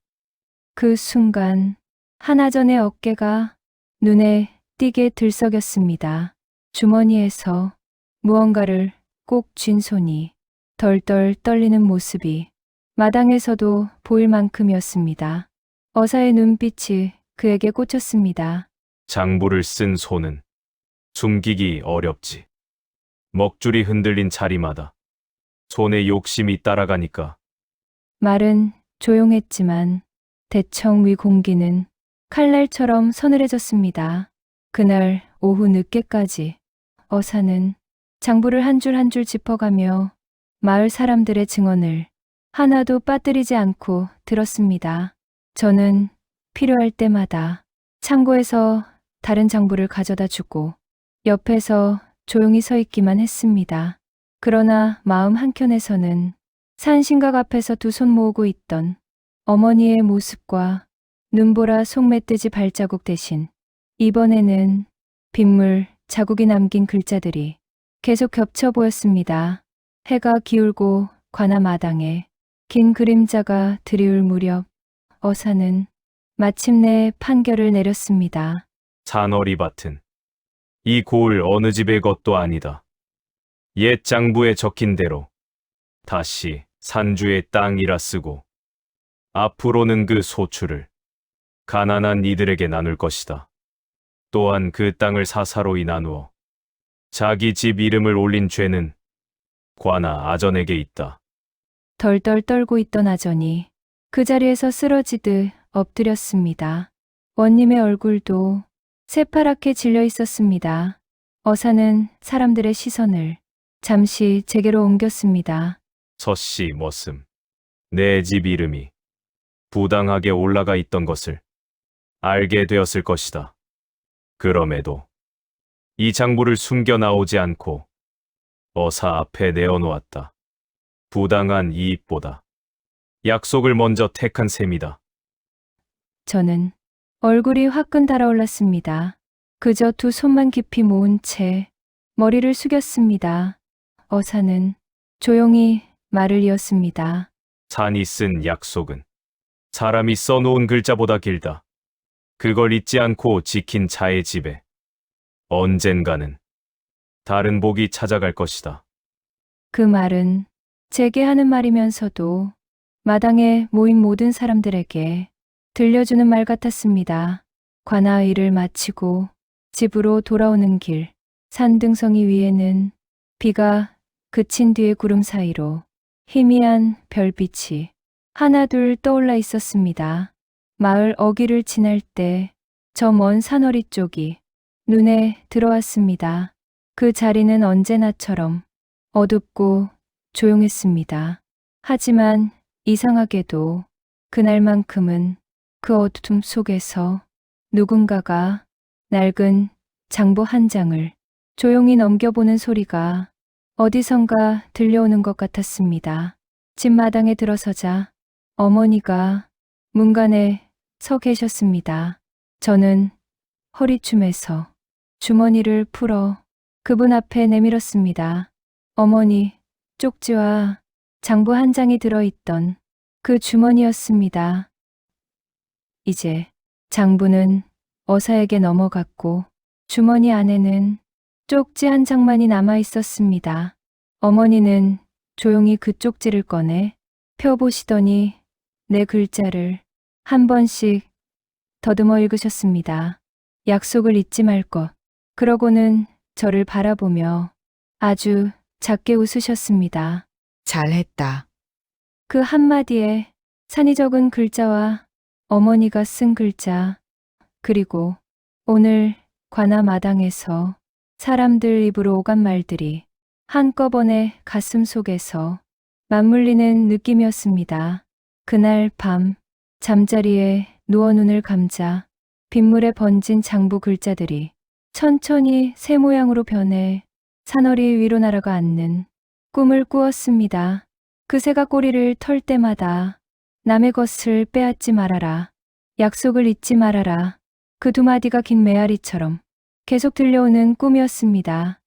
그 순간 하나전의 어깨가 눈에 띄게 들썩였습니다. 주머니에서 무언가를 꼭 쥔 손이 덜덜 떨리는 모습이 마당에서도 보일 만큼이었습니다. 어사의 눈빛이 그에게 꽂혔습니다. 장부를 쓴 손은 숨기기 어렵지. 먹줄이 흔들린 자리마다 손에 욕심이 따라가니까. 말은 조용했지만 대청 위 공기는 칼날처럼 서늘해졌습니다. 그날 오후 늦게까지 어사는 장부를 한 줄 한 줄 짚어가며 마을 사람들의 증언을 하나도 빠뜨리지 않고 들었습니다. 저는 필요할 때마다 창고에서 다른 장부를 가져다 주고 옆에서 조용히 서 있기만 했습니다. 그러나 마음 한켠에서는 산신각 앞에서 두 손 모으고 있던 어머니의 모습과 눈보라 속멧돼지 발자국 대신 이번에는 빗물 자국이 남긴 글자들이 계속 겹쳐 보였습니다. 해가 기울고 관아 마당에 긴 그림자가 드리울 무렵 어사는 마침내 판결을 내렸습니다. 산어리 밭은 이 고을 어느 집의 것도 아니다. 옛 장부에 적힌 대로 다시 산주의 땅이라 쓰고 앞으로는 그 소출을 가난한 이들에게 나눌 것이다. 또한 그 땅을 사사로이 나누어 자기 집 이름을 올린 죄는 관아 아전에게 있다. 덜덜 떨고 있던 아전이 그 자리에서 쓰러지듯 엎드렸습니다. 원님의 얼굴도 새파랗게 질려 있었습니다. 어사는 사람들의 시선을 잠시 제게로 옮겼습니다. 서씨 머슴, 내 집 이름이 부당하게 올라가 있던 것을 알게 되었을 것이다. 그럼에도 이 장부를 숨겨 나오지 않고 어사 앞에 내어놓았다. 부당한 이익보다 약속을 먼저 택한 셈이다. 저는 얼굴이 화끈 달아올랐습니다. 그저 두 손만 깊이 모은 채 머리를 숙였습니다. 어사는 조용히 말을 이었습니다. 산이 쓴 약속은 사람이 써놓은 글자보다 길다. 그걸 잊지 않고 지킨 자의 집에 언젠가는 다른 복이 찾아갈 것이다. 그 말은 제게 하는 말이면서도 마당에 모인 모든 사람들에게 들려주는 말 같았습니다. 관아 일을 마치고 집으로 돌아오는 길, 산등성이 위에는 비가 그친 뒤의 구름 사이로 희미한 별빛이 하나둘 떠올라 있었습니다. 마을 어귀를 지날 때 저 먼 산허리 쪽이 눈에 들어왔습니다. 그 자리는 언제나처럼 어둡고 조용했습니다. 하지만 이상하게도 그날만큼은 그 어둠 속에서 누군가가 낡은 장부 한 장을 조용히 넘겨보는 소리가 어디선가 들려오는 것 같았습니다. 집 마당에 들어서자 어머니가 문간에 서 계셨습니다. 저는 허리춤에서 주머니를 풀어 그분 앞에 내밀었습니다. 어머니, 쪽지와 장부 한 장이 들어있던 그 주머니였습니다. 이제 장부는 어사에게 넘어갔고 주머니 안에는 쪽지 한 장만이 남아 있었습니다. 어머니는 조용히 그 쪽지를 꺼내 펴보시더니 내 글자를 한 번씩 더듬어 읽으셨습니다. 약속을 잊지 말 것. 그러고는 저를 바라보며 아주 작게 웃으셨습니다. 잘했다. 그 한마디에 산이 적은 글자와 어머니가 쓴 글자, 그리고 오늘 관아 마당에서 사람들 입으로 오간 말들이 한꺼번에 가슴 속에서 맞물리는 느낌이었습니다. 그날 밤 잠자리에 누워 눈을 감자 빗물에 번진 장부 글자들이 천천히 새 모양으로 변해 산허리 위로 날아가 앉는 꿈을 꾸었습니다. 그 새가 꼬리를 털 때마다 남의 것을 빼앗지 말아라. 약속을 잊지 말아라. 그 두 마디가 긴 메아리처럼 계속 들려오는 꿈이었습니다.